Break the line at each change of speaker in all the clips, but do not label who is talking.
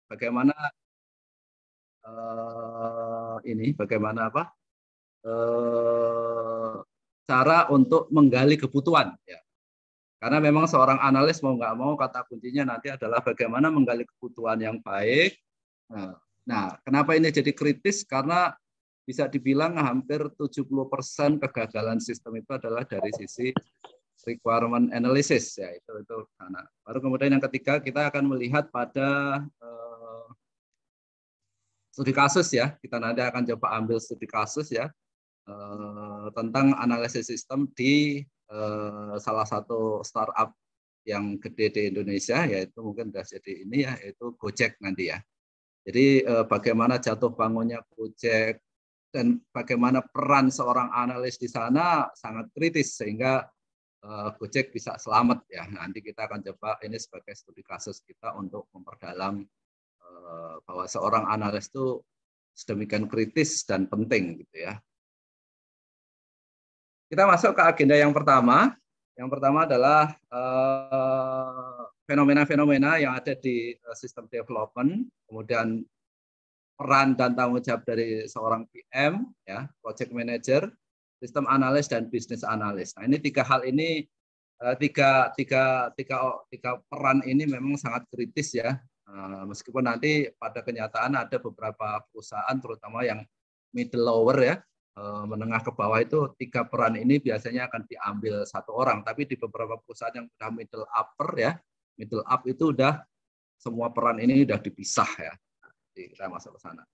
bagaimana bagaimana cara untuk menggali kebutuhan ya. Karena memang seorang analis mau nggak mau kata kuncinya nanti adalah bagaimana menggali kebutuhan yang baik. Nah, kenapa ini jadi kritis? Karena bisa dibilang hampir 70% kegagalan sistem itu adalah dari sisi requirement analysis ya itu. Nah, baru kemudian yang ketiga kita akan melihat pada studi kasus ya. Kita nanti akan coba ambil studi kasus ya tentang analisis sistem di salah satu startup yang gede di Indonesia, yaitu mungkin sudah jadi ini ya, yaitu Gojek nanti ya. Jadi bagaimana jatuh bangunnya Gojek dan bagaimana peran seorang analis di sana sangat kritis sehingga Gojek bisa selamat ya. Nanti kita akan coba ini sebagai studi kasus kita untuk memperdalam bahwa seorang analis itu sedemikian kritis dan penting gitu ya. Kita masuk ke agenda yang pertama. Yang pertama adalah fenomena-fenomena yang ada di sistem development, kemudian peran dan tanggung jawab dari seorang PM, ya, project manager, sistem analis dan bisnis analis. Nah, ini tiga hal ini, tiga peran ini memang sangat kritis ya. Meskipun nanti pada kenyataan ada beberapa perusahaan, terutama yang middle lower ya, menengah ke bawah itu tiga peran ini biasanya akan diambil satu orang, tapi di beberapa perusahaan yang sudah middle upper ya, middle up itu udah semua peran ini udah dipisah ya. Jadi kita masuk ke sana.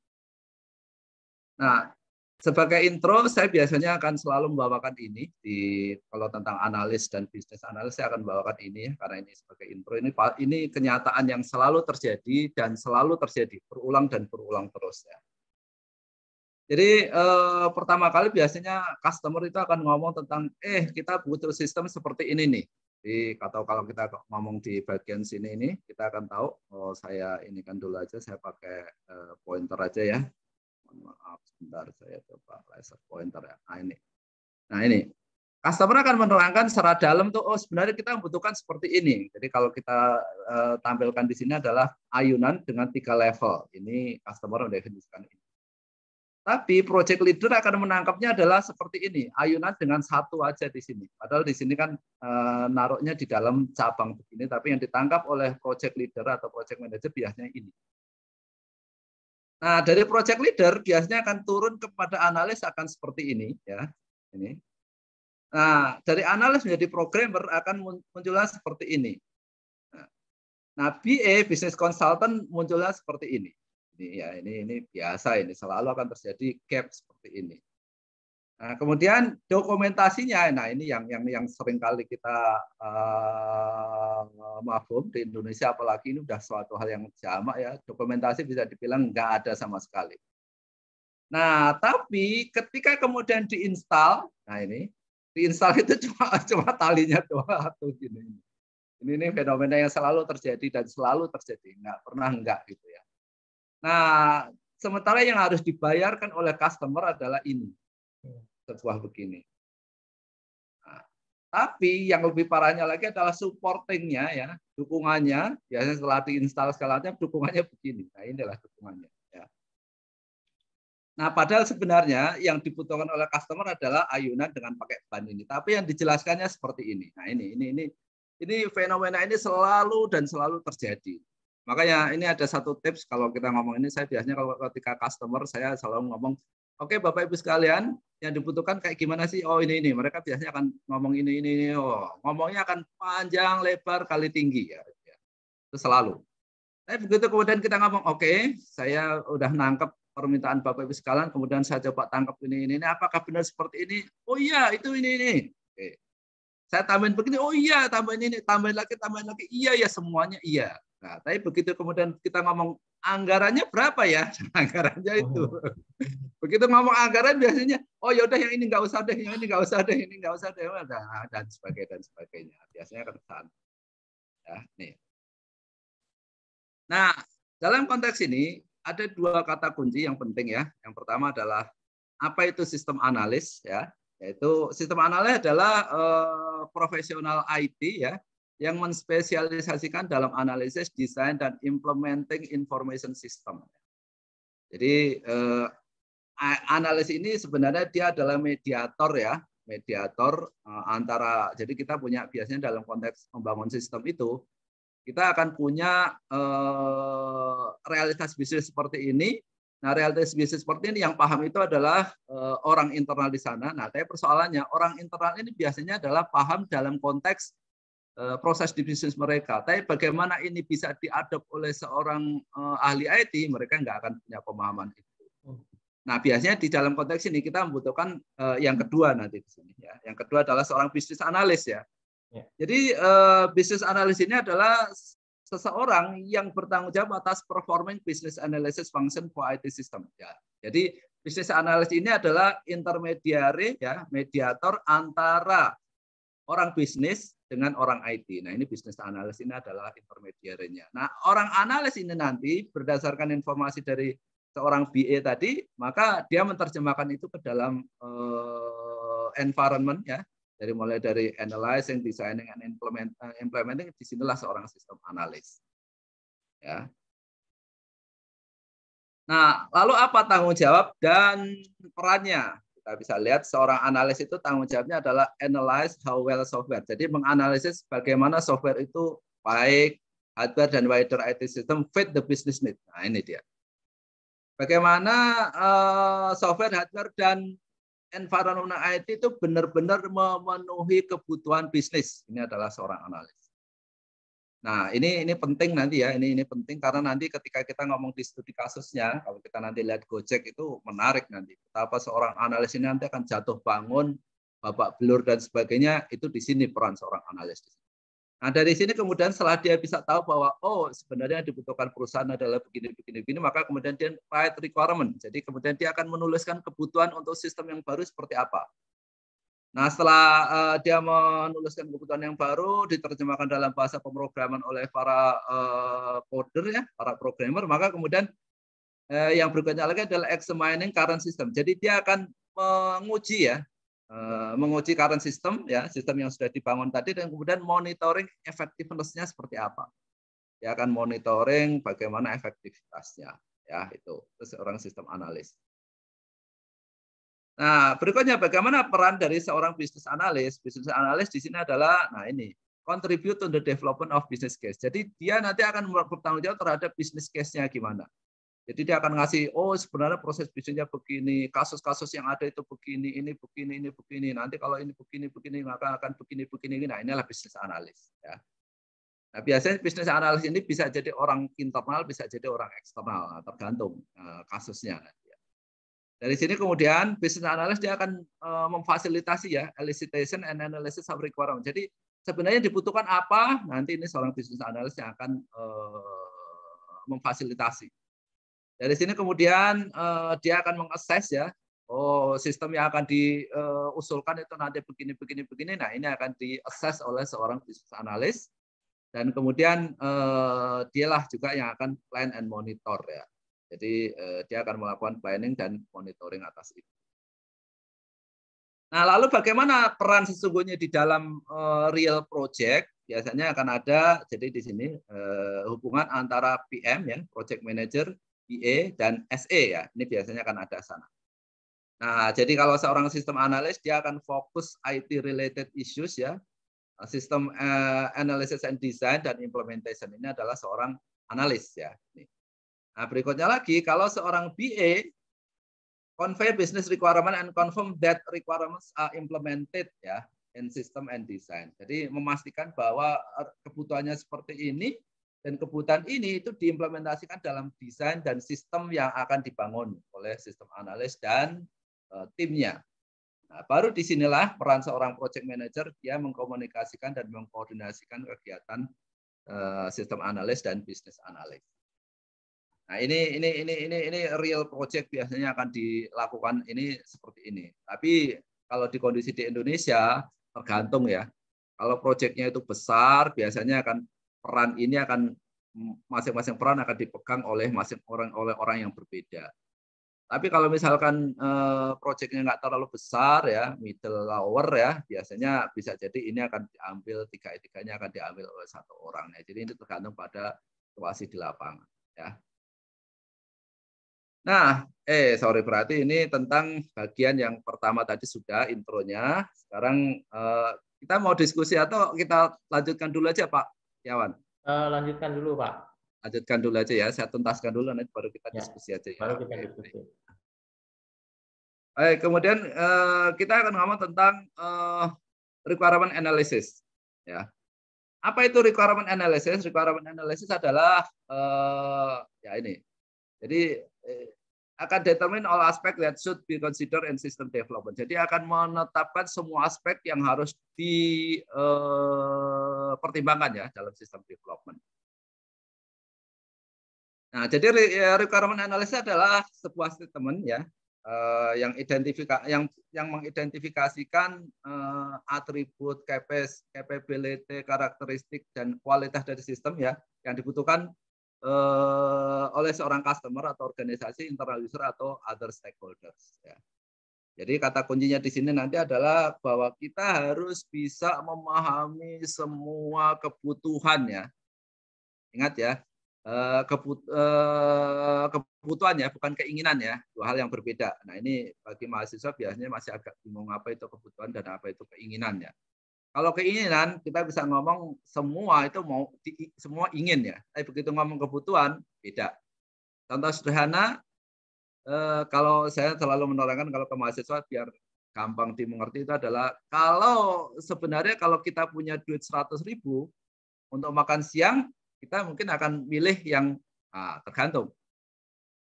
Nah, sebagai intro saya biasanya akan selalu membawakan ini kalau tentang analis dan bisnis analis saya akan membawakan ini ya, karena ini sebagai intro ini kenyataan yang selalu terjadi dan selalu terjadi berulang dan berulang terus ya. Jadi pertama kali biasanya customer itu akan ngomong tentang kita butuh sistem seperti ini nih. Jadi kalau kita ngomong di bagian sini ini kita akan tahu. Saya ini kan dulu aja saya pakai pointer aja ya. Maaf sebentar saya coba laser pointer ya. Nah ini customer akan menerangkan secara dalam tuh sebenarnya kita membutuhkan seperti ini. Jadi kalau kita tampilkan di sini adalah ayunan dengan 3 level. Ini customer mendefinisikan ini. Tapi project leader akan menangkapnya adalah seperti ini, ayunan dengan satu aja di sini. Padahal di sini kan naruhnya di dalam cabang begini, tapi yang ditangkap oleh project leader atau project manager biasanya ini. Nah, dari project leader biasanya akan turun kepada analis akan seperti ini, ya. Ini. Nah, dari analis menjadi programmer akan munculnya seperti ini. Nah, BA business consultant munculnya seperti ini. Ini biasa, ini selalu akan terjadi gap seperti ini. Nah, kemudian dokumentasinya, nah ini yang sering kali kita mafhum di Indonesia, apalagi ini sudah suatu hal yang jamak ya, dokumentasi bisa dibilang nggak ada sama sekali. Nah, tapi ketika kemudian diinstal, nah ini diinstal itu cuma talinya doang atau gini. Ini fenomena yang selalu terjadi dan selalu terjadi, nggak pernah enggak gitu ya. Nah, sementara yang harus dibayarkan oleh customer adalah ini, sebuah begini. Nah, tapi yang lebih parahnya lagi adalah supportingnya ya, dukungannya. Biasanya setelah diinstal segala macam, dukungannya begini. Nah, inilah dukungannya. Ya. Nah, padahal sebenarnya yang dibutuhkan oleh customer adalah ayunan dengan pakai ban ini. Tapi yang dijelaskannya seperti ini. Nah, ini fenomena ini selalu dan selalu terjadi. Makanya ini ada satu tips kalau kita ngomong ini, saya biasanya kalau ketika customer saya selalu ngomong, oke Bapak Ibu sekalian, yang dibutuhkan kayak gimana sih? Oh ini. Mereka biasanya akan ngomong ini. Oh, ngomongnya akan panjang, lebar, kali tinggi ya. Itu selalu. Tapi begitu kemudian kita ngomong, oke, saya udah nangkep permintaan Bapak Ibu sekalian, kemudian saya coba tangkap ini. Apakah benar seperti ini? Oh iya, itu ini. Oke. Saya tambahin begini, oh iya, tambahin ini, tambahin lagi. Iya ya, semuanya iya. Nah, tapi begitu kemudian kita ngomong anggarannya berapa ya? Anggarannya itu. Begitu ngomong anggaran biasanya, oh yaudah yang ini nggak usah deh, yang ini nggak usah deh, ini nggak usah deh, dan sebagainya. Biasanya kan kesana. Ya, nih. Nah, dalam konteks ini ada 2 kata kunci yang penting ya. Yang pertama adalah apa itu sistem analis ya? Yaitu sistem analis adalah profesional IT ya, yang menspesialisasikan dalam analisis, desain, dan implementing information system. Jadi analis ini sebenarnya dia adalah mediator ya, mediator antara, jadi kita punya biasanya dalam konteks membangun sistem itu, kita akan punya realitas bisnis seperti ini. Nah, realitas bisnis seperti ini yang paham itu adalah orang internal di sana. Nah, tapi persoalannya orang internal ini biasanya adalah paham dalam konteks proses di bisnis mereka. Tapi bagaimana ini bisa diadop oleh seorang ahli IT, mereka nggak akan punya pemahaman itu. Nah, biasanya di dalam konteks ini kita membutuhkan yang kedua nanti di sini ya. Yang kedua adalah seorang bisnis analis ya. Jadi bisnis analis ini adalah seseorang yang bertanggung jawab atas performing business analysis function for IT system. Ya. Jadi bisnis analis ini adalah intermediary ya, mediator antara orang bisnis dengan orang IT. Nah, ini bisnis analis ini adalah intermediary-nya. Nah, orang analis ini nanti berdasarkan informasi dari seorang BA tadi, maka dia menerjemahkan itu ke dalam environment ya. Dari mulai dari analyzing, designing, and implementing, disinilah seorang sistem analis. Ya. Nah, lalu apa tanggung jawab dan perannya? Kita bisa lihat seorang analis itu tanggung jawabnya adalah analyze how well software. Jadi menganalisis bagaimana software itu baik, hardware dan wider IT system fit the business need. Nah, ini dia. Bagaimana software, hardware, dan environment IT itu benar-benar memenuhi kebutuhan bisnis. Ini adalah seorang analis. Nah, ini penting nanti ya. Ini penting karena nanti ketika kita ngomong di studi kasusnya, kalau kita nanti lihat Gojek itu menarik nanti. Betapa seorang analis ini nanti akan jatuh bangun, babak belur dan sebagainya, itu di sini peran seorang analis. Nah, dari sini kemudian setelah dia bisa tahu bahwa oh sebenarnya yang dibutuhkan perusahaan adalah begini, maka kemudian dia write requirement. Jadi kemudian dia akan menuliskan kebutuhan untuk sistem yang baru seperti apa. Nah, setelah dia menuliskan kebutuhan yang baru, diterjemahkan dalam bahasa pemrograman oleh para coder ya, para programmer, maka kemudian yang berikutnya lagi adalah examining current system. Jadi dia akan menguji ya, menguji current system ya, sistem yang sudah dibangun tadi, dan kemudian monitoring effectiveness-nya seperti apa. Dia akan monitoring bagaimana efektivitasnya ya, itu seorang sistem analis. Nah, berikutnya bagaimana peran dari seorang bisnis analis? Bisnis analis di sini adalah nah ini, contribute to the development of business case. Jadi dia nanti akan bertanggung jawab terhadap business case-nya gimana. Jadi dia akan ngasih, oh sebenarnya proses bisnisnya begini, kasus-kasus yang ada itu begini, ini begini, ini begini. Nanti kalau ini begini, maka akan begini. Nah, inilah bisnis analis. Ya. Nah, biasanya bisnis analis ini bisa jadi orang internal, bisa jadi orang eksternal, tergantung kasusnya. Dari sini kemudian bisnis analis dia akan memfasilitasi ya, elicitation and analysis of requirement. Jadi sebenarnya dibutuhkan apa? Nanti ini seorang bisnis analis yang akan memfasilitasi. Dari sini kemudian dia akan mengakses ya, oh sistem yang akan diusulkan itu nanti begini. Nah ini akan diakses oleh seorang bisnis analis dan kemudian dialah juga yang akan plan and monitor ya. Jadi dia akan melakukan planning dan monitoring atas itu. Nah lalu bagaimana peran sesungguhnya di dalam real project? Biasanya akan ada jadi di sini hubungan antara PM ya, project manager, BA dan SE ya, ini biasanya akan ada sana. Nah, jadi kalau seorang sistem analis dia akan fokus IT related issues ya, sistem analysis and design dan implementation ini adalah seorang analis ya. Nah, berikutnya lagi kalau seorang BA convey business requirement and confirm that requirements are implemented ya in system and design. Jadi memastikan bahwa kebutuhannya seperti ini. Dan kebutuhan ini itu diimplementasikan dalam desain dan sistem yang akan dibangun oleh sistem analis dan timnya. Nah, baru disinilah peran seorang project manager, dia mengkomunikasikan dan mengkoordinasikan kegiatan sistem analis dan bisnis analis. Nah, ini real project biasanya akan dilakukan ini seperti ini. Tapi kalau di kondisi di Indonesia tergantung ya. Kalau projectnya itu besar, biasanya akan peran ini akan masing-masing peran akan dipegang oleh orang yang berbeda. Tapi kalau misalkan proyeknya nggak terlalu besar ya, middle lower ya, biasanya bisa jadi ini akan diambil tiga-tiganya akan diambil oleh satu orang. Ya. Jadi ini tergantung pada situasi di lapangan. Ya. Nah, sorry berarti ini tentang bagian yang pertama tadi sudah intronya. Sekarang kita mau diskusi atau kita lanjutkan dulu aja Pak Yawan?
Lanjutkan dulu Pak.
Lanjutkan dulu aja ya, saya tuntaskan dulu nanti baru kita
Ya,
diskusi aja ya.
baru kita
Oke.
diskusi.
Baik, kemudian kita akan ngomong tentang requirement analysis. Ya. Apa itu requirement analysis? Requirement analysis adalah ya ini. Jadi akan determine all aspect that should be considered in system development. Jadi akan menetapkan semua aspek yang harus dipertimbangkan ya dalam sistem development. Nah, jadi requirement analysis adalah sebuah statement ya yang mengidentifikasikan atribut, capability, karakteristik dan kualitas dari sistem ya yang dibutuhkan oleh seorang customer atau organisasi, internal user atau other stakeholders. Ya. Jadi kata kuncinya di sini nanti adalah bahwa kita harus bisa memahami semua kebutuhan ya. Ingat ya, kebutuhan ya, bukan keinginan ya, dua hal yang berbeda. Nah ini bagi mahasiswa biasanya masih agak bingung apa itu kebutuhan dan apa itu keinginan ya. Kalau keinginan kita bisa ngomong semua itu semua ingin ya. Tapi begitu ngomong kebutuhan beda. Contoh sederhana, kalau saya selalu menerangkan kalau ke mahasiswa biar gampang dimengerti itu adalah kalau sebenarnya kalau kita punya duit 100.000 untuk makan siang, kita mungkin akan milih yang tergantung.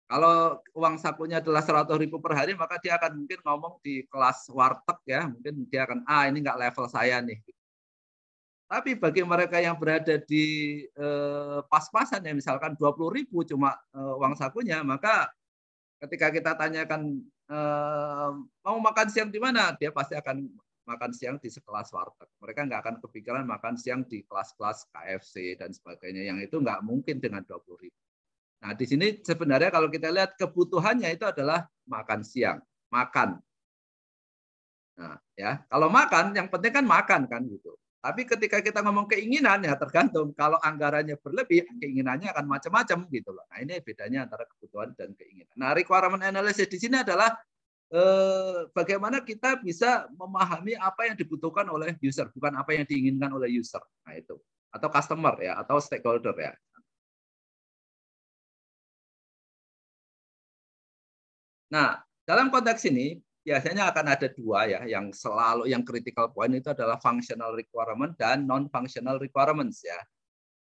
Kalau uang sakunya adalah 100.000 per hari, maka dia akan mungkin ngomong di kelas warteg ya, mungkin dia akan ini nggak level saya nih. Tapi bagi mereka yang berada di pas-pasan ya misalkan 20.000 cuma uang sakunya, maka ketika kita tanyakan mau makan siang di mana, dia pasti akan makan siang di sekelas warteg. Mereka nggak akan kepikiran makan siang di kelas-kelas KFC dan sebagainya. Yang itu nggak mungkin dengan 20.000. Nah, di sini sebenarnya kalau kita lihat kebutuhannya itu adalah makan siang, makan. Nah, ya, kalau makan yang penting kan makan kan gitu. Tapi ketika kita ngomong keinginan ya tergantung. Kalau anggarannya berlebih, keinginannya akan macam-macam gitu loh. Nah, ini bedanya antara kebutuhan dan keinginan. Nah, requirement analysis di sini adalah bagaimana kita bisa memahami apa yang dibutuhkan oleh user, bukan apa yang diinginkan oleh user. Nah, itu. Atau customer ya, atau stakeholder ya. Nah, dalam konteks ini biasanya akan ada dua ya, yang selalu yang critical point itu adalah functional requirement dan non-functional requirements ya.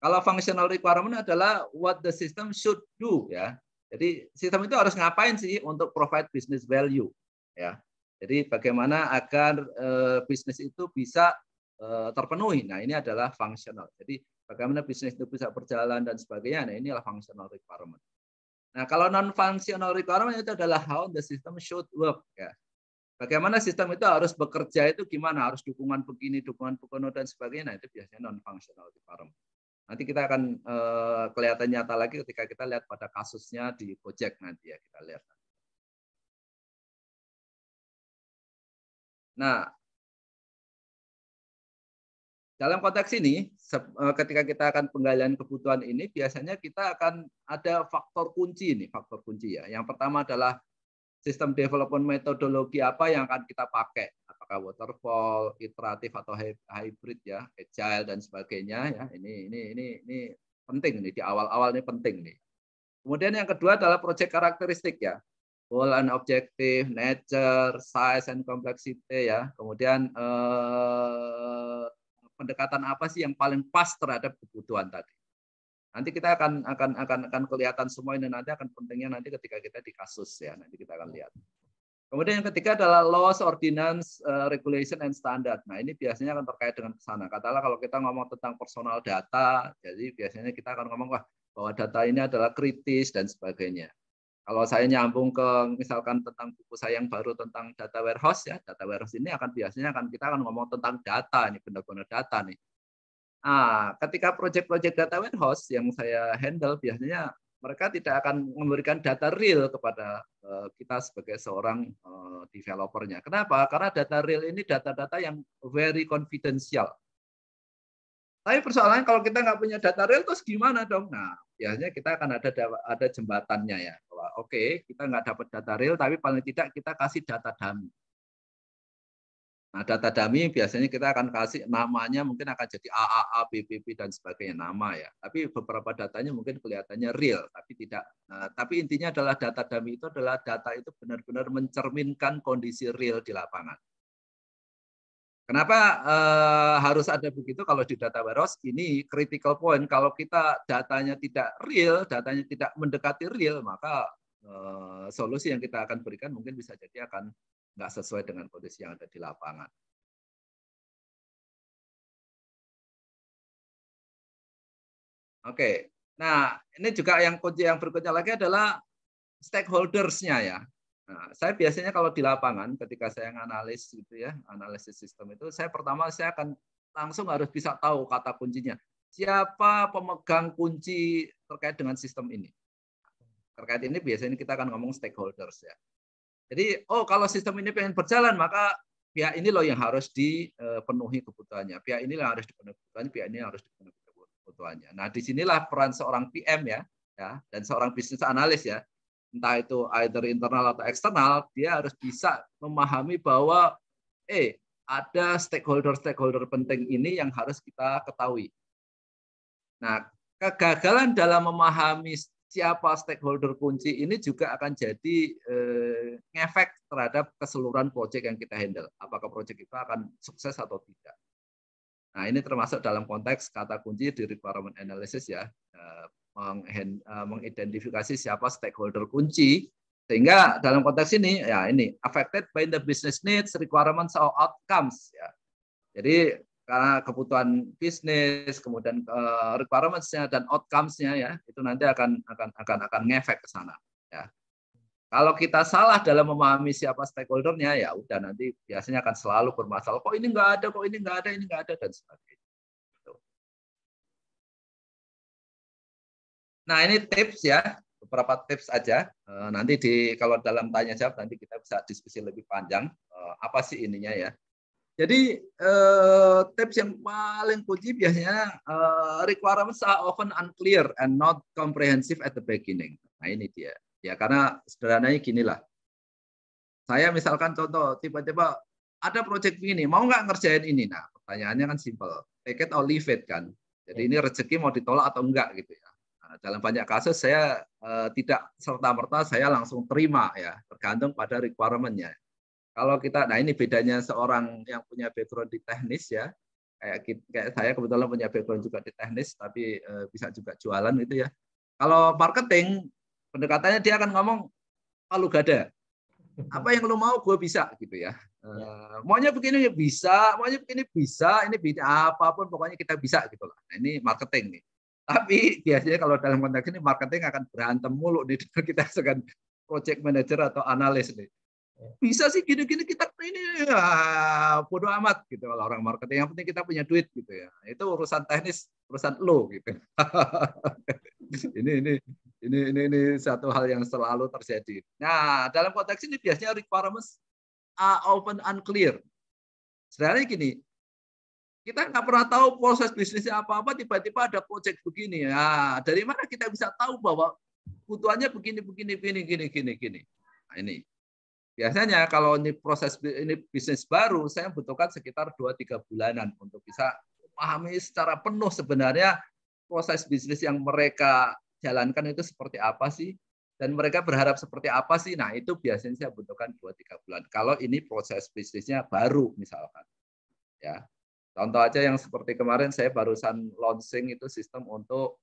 Kalau functional requirement adalah what the system should do ya. Jadi sistem itu harus ngapain sih untuk provide business value ya. Jadi bagaimana agar bisnis itu bisa terpenuhi. Nah, ini adalah functional. Jadi bagaimana bisnis itu bisa berjalan dan sebagainya. Nah, inilah functional requirement. Nah, kalau non-functional requirement itu adalah how the system should work. Ya. Bagaimana sistem itu harus bekerja itu gimana, harus dukungan begini, dukungan begini, dan sebagainya. Nah, itu biasanya non-functional requirement. Nanti kita akan kelihatan nyata lagi ketika kita lihat pada kasusnya di Gojek nanti ya, kita lihat. Nah, dalam konteks ini, ketika kita akan penggalian kebutuhan ini, biasanya kita akan ada faktor kunci nih, faktor kunci ya. Yang pertama adalah sistem development metodologi apa yang akan kita pakai, apakah waterfall, iteratif atau hybrid ya, agile dan sebagainya ya. Ini penting nih di awal-awal ini penting nih. Kemudian yang kedua adalah project karakteristik ya. Goal and objective, nature, size and complexity ya. Kemudian pendekatan apa sih yang paling pas terhadap kebutuhan tadi. Nanti kita akan kelihatan semua ini nanti akan pentingnya nanti ketika kita di kasus ya, nanti kita akan lihat. Kemudian yang ketiga adalah laws, ordinance, regulation and standard. Nah, ini biasanya akan terkait dengan kesana. Katakanlah kalau kita ngomong tentang personal data, jadi biasanya kita akan ngomong bahwa data ini adalah kritis dan sebagainya. Kalau saya nyambung ke misalkan tentang buku saya yang baru tentang data warehouse ya, data warehouse ini biasanya kita akan ngomong tentang data ini, benar-benar data nih. Ketika proyek-proyek data warehouse yang saya handle biasanya mereka tidak akan memberikan data real kepada kita sebagai seorang developernya. Kenapa? Karena data real ini data-data yang very confidential. Tapi persoalannya kalau kita nggak punya data real, terus gimana dong? Nah, biasanya kita akan ada jembatannya ya. Bahwa oke, kita nggak dapat data real, tapi paling tidak kita kasih data dummy. Nah, data dummy biasanya kita akan kasih namanya mungkin akan jadi AAA, BBB dan sebagainya nama ya. Tapi beberapa datanya mungkin kelihatannya real, tapi tidak. Nah, tapi intinya adalah data dummy itu adalah data itu benar-benar mencerminkan kondisi real di lapangan. Kenapa harus ada begitu? Kalau di data warehouse ini critical point. Kalau kita datanya tidak real, datanya tidak mendekati real, maka solusi yang kita akan berikan mungkin bisa jadi akan nggak sesuai dengan kondisi yang ada di lapangan. Oke, nah ini juga yang kunci yang berikutnya lagi adalah stakeholders-nya ya. Nah, saya biasanya kalau di lapangan ketika saya analis gitu ya, analisis sistem itu, saya pertama saya akan langsung harus bisa tahu kata kuncinya. Siapa pemegang kunci terkait dengan sistem ini? Terkait ini biasanya kita akan ngomong stakeholders ya. Jadi, kalau sistem ini pengen berjalan, maka pihak ini loh yang harus dipenuhi kebutuhannya. Pihak ini yang harus dipenuhi kebutuhannya, pihak ini yang harus dipenuhi kebutuhannya. Nah, disinilah peran seorang PM ya, dan seorang bisnis analis ya. Entah itu either internal atau eksternal, dia harus bisa memahami bahwa ada stakeholder penting ini yang harus kita ketahui. Nah, kegagalan dalam memahami siapa stakeholder kunci ini juga akan jadi ngefek terhadap keseluruhan proyek yang kita handle. Apakah proyek itu akan sukses atau tidak. Nah, ini termasuk dalam konteks kata kunci di requirement analysis ya, mengidentifikasi siapa stakeholder kunci, sehingga dalam konteks ini ya ini affected by the business needs, requirements or outcomes ya. Jadi karena kebutuhan bisnis, kemudian requirements-nya dan outcomes-nya ya, itu nanti akan ngefek ke sana ya. Kalau kita salah dalam memahami siapa stakeholder-nya, ya udah nanti biasanya akan selalu bermasalah. Kok ini nggak ada, kok ini nggak ada, ini nggak ada, dan sebagainya. Nah, ini tips ya, beberapa tips aja. Nanti kalau dalam tanya jawab nanti kita bisa diskusi lebih panjang. Apa sih ininya ya? Jadi tips yang paling kunci biasanya requirements are often unclear and not comprehensive at the beginning. Nah, ini dia. Ya, karena sederhananya ginilah. Saya misalkan contoh, tiba-tiba ada proyek begini, mau nggak ngerjain ini? Nah, pertanyaannya kan simple. Take it or leave it kan. Jadi ini rezeki mau ditolak atau enggak gitu ya. Nah, dalam banyak kasus saya tidak serta-merta saya langsung terima ya, tergantung pada requirement-nya. Kalau kita, nah ini bedanya seorang yang punya background di teknis ya, kayak saya kebetulan punya background juga di teknis, tapi bisa juga jualan gitu ya. Kalau marketing, pendekatannya dia akan ngomong, lu gada. Apa yang lu mau gue bisa gitu ya. Maunya begini bisa, maunya begini bisa, ini bisa apapun pokoknya kita bisa gitu lah. Nah, ini marketing nih. Tapi biasanya kalau dalam konteks ini marketing akan berantem mulu nih kita sebagai project manager atau analis nih. Bisa sih gini-gini kita ini ya, bodoh amat gitu kalau orang marketing, yang penting kita punya duit gitu ya. Itu urusan teknis, urusan lo gitu. ini satu hal yang selalu terjadi. Nah, dalam konteks ini biasanya requirements are often unclear. Sebenarnya gini, kita nggak pernah tahu proses bisnisnya apa-apa, tiba-tiba ada project begini. Nah, dari mana kita bisa tahu bahwa kebutuhannya begini. Nah, ini. Biasanya kalau ini bisnis baru, saya butuhkan sekitar 2-3 bulanan untuk bisa memahami secara penuh sebenarnya proses bisnis yang mereka jalankan itu seperti apa sih, dan mereka berharap seperti apa sih. Nah, itu biasanya saya butuhkan 2-3 bulan. Kalau ini proses bisnisnya baru misalkan. Ya. Contoh aja yang seperti kemarin saya barusan launching itu sistem untuk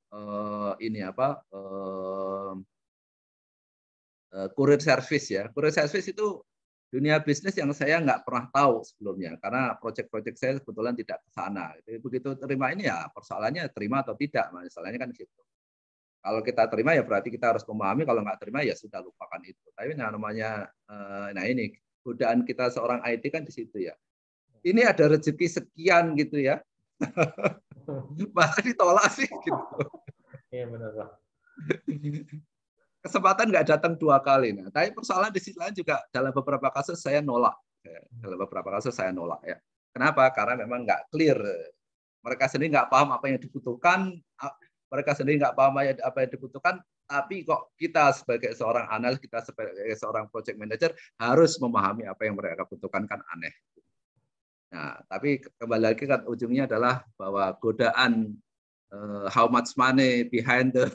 kurir service ya. Kurir service itu dunia bisnis yang saya nggak pernah tahu sebelumnya karena proyek-proyek saya kebetulan tidak ke sana. Begitu terima ini ya persoalannya terima atau tidak, masalahnya kan gitu. Kalau kita terima ya berarti kita harus memahami, kalau nggak terima ya sudah lupakan itu. Tapi namanya, nah ini godaan kita seorang IT kan di situ ya. Ini ada rezeki sekian gitu ya, masa ditolak sih gitu.
Iya benar Pak.
Kesempatan nggak datang 2 kali. Nah, tapi persoalan di sisi lain juga dalam beberapa kasus saya nolak. Dalam beberapa kasus saya nolak ya. Kenapa? Karena memang nggak clear. Mereka sendiri nggak paham apa yang dibutuhkan. Mereka sendiri nggak paham apa yang dibutuhkan. Tapi kok kita sebagai seorang analis, kita sebagai seorang project manager harus memahami apa yang mereka butuhkan, kan aneh. Nah, tapi kembali lagi kan ujungnya adalah bahwa godaan how much money behind the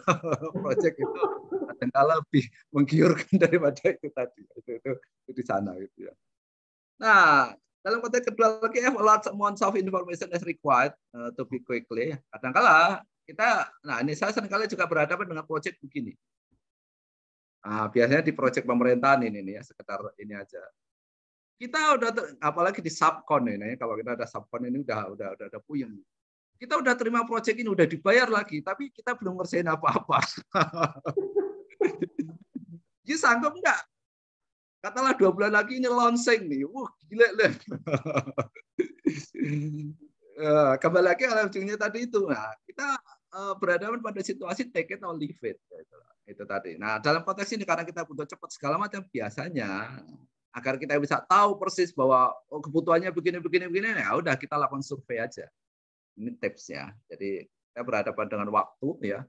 project itu kadang-kala lebih menggiurkan daripada itu tadi. Itu di sana gitu ya. Nah, dalam konteks kedua lagi, a large amount of information is required to be quickly. Kadang-kala kita, nah ini saya seringkali juga berhadapan dengan proyek begini. Nah, biasanya di proyek pemerintahan ini nih ya, sekitar ini aja. Kita udah, apalagi di subkon ini, kalau kita ada subkon ini udah puyeng. Kita udah terima proyek ini, udah dibayar lagi, tapi kita belum ngerjain apa-apa. Jadi sanggup nggak? Katalah 2 bulan lagi ini launching nih. Wah, gila deh. Kembali lagi kalau ujungnya tadi itu. Nah, kita berhadapan pada situasi take it or leave it. Itu tadi. Nah, dalam konteks ini karena kita butuh cepat segala macam, biasanya agar kita bisa tahu persis bahwa kebutuhannya begini, ya udah kita lakukan survei aja. Ini tips ya. Jadi kita berhadapan dengan waktu ya.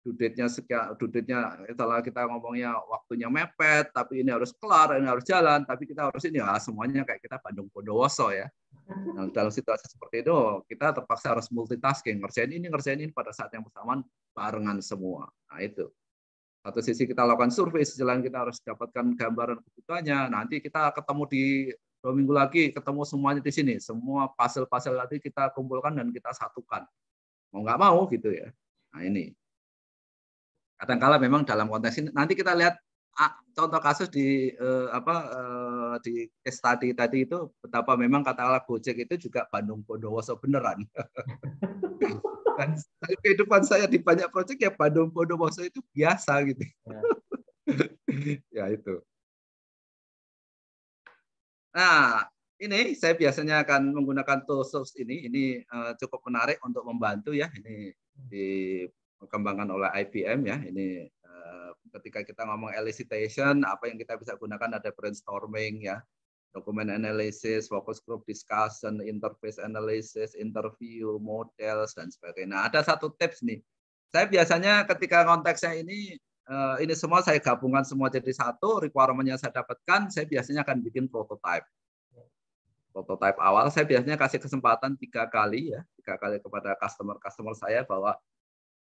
Due-date-nya setelah kita ngomongnya waktunya mepet, tapi ini harus kelar, ini harus jalan, tapi kita harus ini ya semuanya kayak kita Bandung Bondowoso ya. Nah, dalam situasi seperti itu kita terpaksa harus multitasking, ngerjain ini pada saat yang bersamaan barengan semua. Nah itu. Satu sisi kita lakukan survei, sejalan kita harus dapatkan gambaran kebutuhannya. Nanti kita ketemu di 2 minggu lagi, ketemu semuanya di sini. Semua puzzle-puzzle tadi kita kumpulkan dan kita satukan. Mau nggak mau gitu ya. Nah ini. Kadang-kala memang dalam konteks ini nanti kita lihat contoh kasus di di case study tadi itu betapa memang katakanlah Gojek itu juga Bandung Bondowoso beneran. Dan kehidupan saya di banyak proyek ya Bandung Bondowoso itu biasa gitu. Ya itu. Nah, ini saya biasanya akan menggunakan tools ini cukup menarik untuk membantu ya. Ini dikembangkan oleh IBM ya. Ini ketika kita ngomong elicitation, apa yang kita bisa gunakan ada brainstorming ya, dokumen analysis, focus group discussion, interface analysis, interview, models dan sebagainya. Nah, ada satu tips nih. Saya biasanya ketika konteksnya ini semua saya gabungkan semua jadi satu, requirement-nya saya dapatkan, saya biasanya akan bikin prototype. Prototype awal saya biasanya kasih kesempatan 3 kali ya, 3 kali kepada customer saya bahwa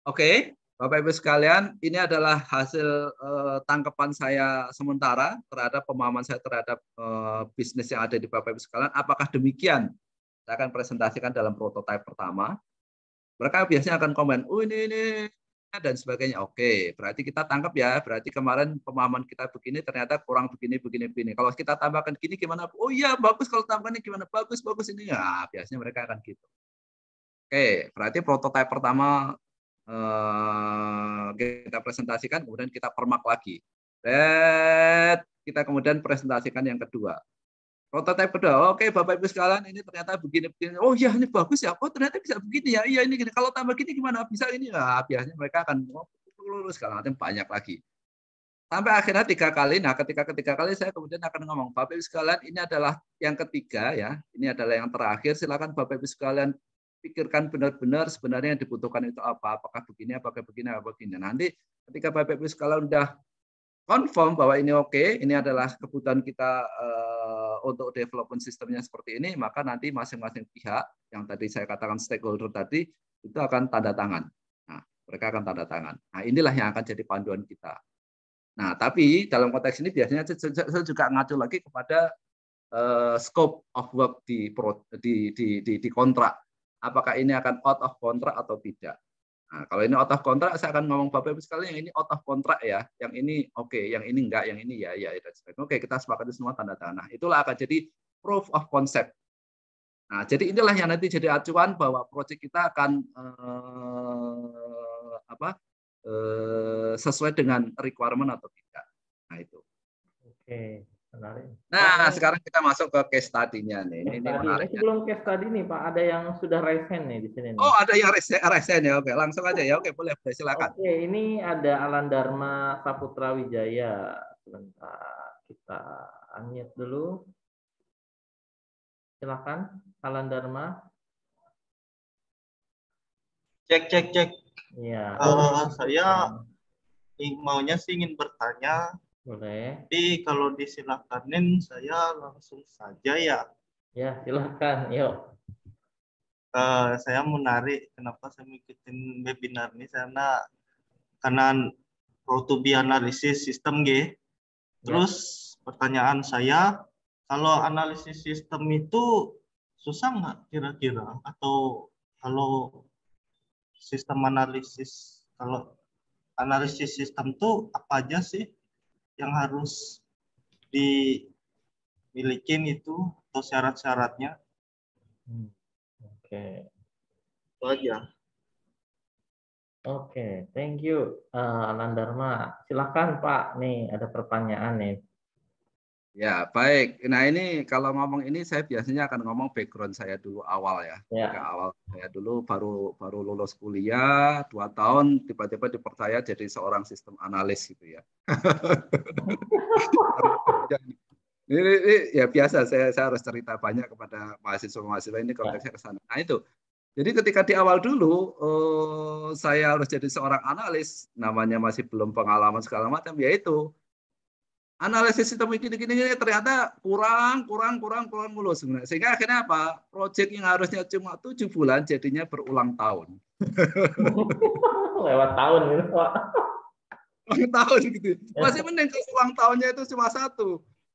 oke, Bapak Ibu sekalian, ini adalah hasil tangkapan saya sementara terhadap pemahaman saya terhadap bisnis yang ada di Bapak Ibu sekalian. Apakah demikian? Saya akan presentasikan dalam prototype pertama. Mereka biasanya akan komen, oh ini dan sebagainya. Oke, berarti kita tangkap ya. Berarti kemarin pemahaman kita begini, ternyata kurang begini. Kalau kita tambahkan gini gimana? Oh iya, bagus kalau tambahkannya gimana? Bagus ini. Ya, biasanya mereka akan gitu. Oke, berarti prototype pertama kita presentasikan, kemudian kita permak lagi. Kita kemudian presentasikan yang kedua. Prototipe kedua, oke Bapak Ibu sekalian, ini ternyata begini. Oh iya, ini bagus ya. Oh ternyata bisa begini ya. Iya ini gini. Kalau tambah gini gimana? Bisa ini. Nah, biasanya mereka akan lulus segala macam banyak lagi. Sampai akhirnya 3 kali. Nah, ketika ketiga kali saya kemudian akan ngomong, Bapak Ibu sekalian, ini adalah yang ketiga ya. Ini adalah yang terakhir. Silakan Bapak Ibu sekalian pikirkan benar-benar sebenarnya yang dibutuhkan itu apa. Apakah begini, apakah begini, apakah begini. Nanti ketika Bapak Ibu sekalian udah confirm bahwa ini oke, ini adalah kebutuhan kita untuk development sistemnya seperti ini, maka nanti masing-masing pihak yang tadi saya katakan stakeholder tadi itu akan tanda tangan. Nah, mereka akan tanda tangan. Nah, inilah yang akan jadi panduan kita. Nah, tapi dalam konteks ini biasanya saya juga ngacu lagi kepada scope of work di kontrak. Apakah ini akan out of kontrak atau tidak? Nah, kalau ini out of kontrak, saya akan ngomong Bapak Ibu sekalian, yang ini out of kontrak ya, yang ini oke, yang ini enggak, yang ini ya. Oke, kita sepakati semua tanda tangan. Nah, itulah akan jadi proof of concept. Nah, jadi inilah yang nanti jadi acuan bahwa proyek kita akan sesuai dengan requirement atau tidak. Nah, itu.
Oke. Menarik.
Nah,
Pak,
sekarang kita masuk ke case study-nya nih.
case
Ini
study. Ini
menariknya.
sebelum case study nih Pak, ada yang sudah raise hand nih di sini nih.
Oh, ada yang resen ya. Oke, langsung aja ya. Oke, boleh silakan.
Oke, ini ada Alan Dharma Saputra Wijaya. Sebentar, kita unmute dulu. Silakan, Alan Dharma.
Cek.
Iya.
Saya maunya sih ingin bertanya.
Boleh.
Tapi kalau disilakan saya langsung saja ya.
Ya, silakan. Yuk.
Saya menarik kenapa saya mengikuti webinar ini karena how to be analisis sistem G. Terus pertanyaan saya, kalau analisis sistem itu susah nggak kira-kira? Atau kalau kalau analisis sistem itu apa aja sih yang harus dimiliki itu atau syarat-syaratnya?
Oke.
Itu aja.
Oke, thank you, Alan Dharma. Silakan Pak, nih ada pertanyaan nih.
Ya, baik. Nah, ini kalau ngomong ini saya biasanya akan ngomong background saya dulu awal ya. Ketika awal saya dulu baru lulus kuliah 2 tahun, tiba-tiba dipercaya jadi seorang sistem analis gitu ya. ini ya biasa, saya harus cerita banyak kepada mahasiswa-mahasiswa ini konteksnya ke sana. Nah, itu. Jadi ketika di awal dulu saya harus jadi seorang analis, namanya masih belum pengalaman segala macam, yaitu analisis sistem gini ternyata kurang mulus sebenarnya. Sehingga akhirnya apa? Proyek yang harusnya cuma 7 bulan jadinya berulang tahun.
Lewat tahun gitu, Pak.
Ulang tahun gitu. Masih mending kalau ulang tahunnya itu cuma 1.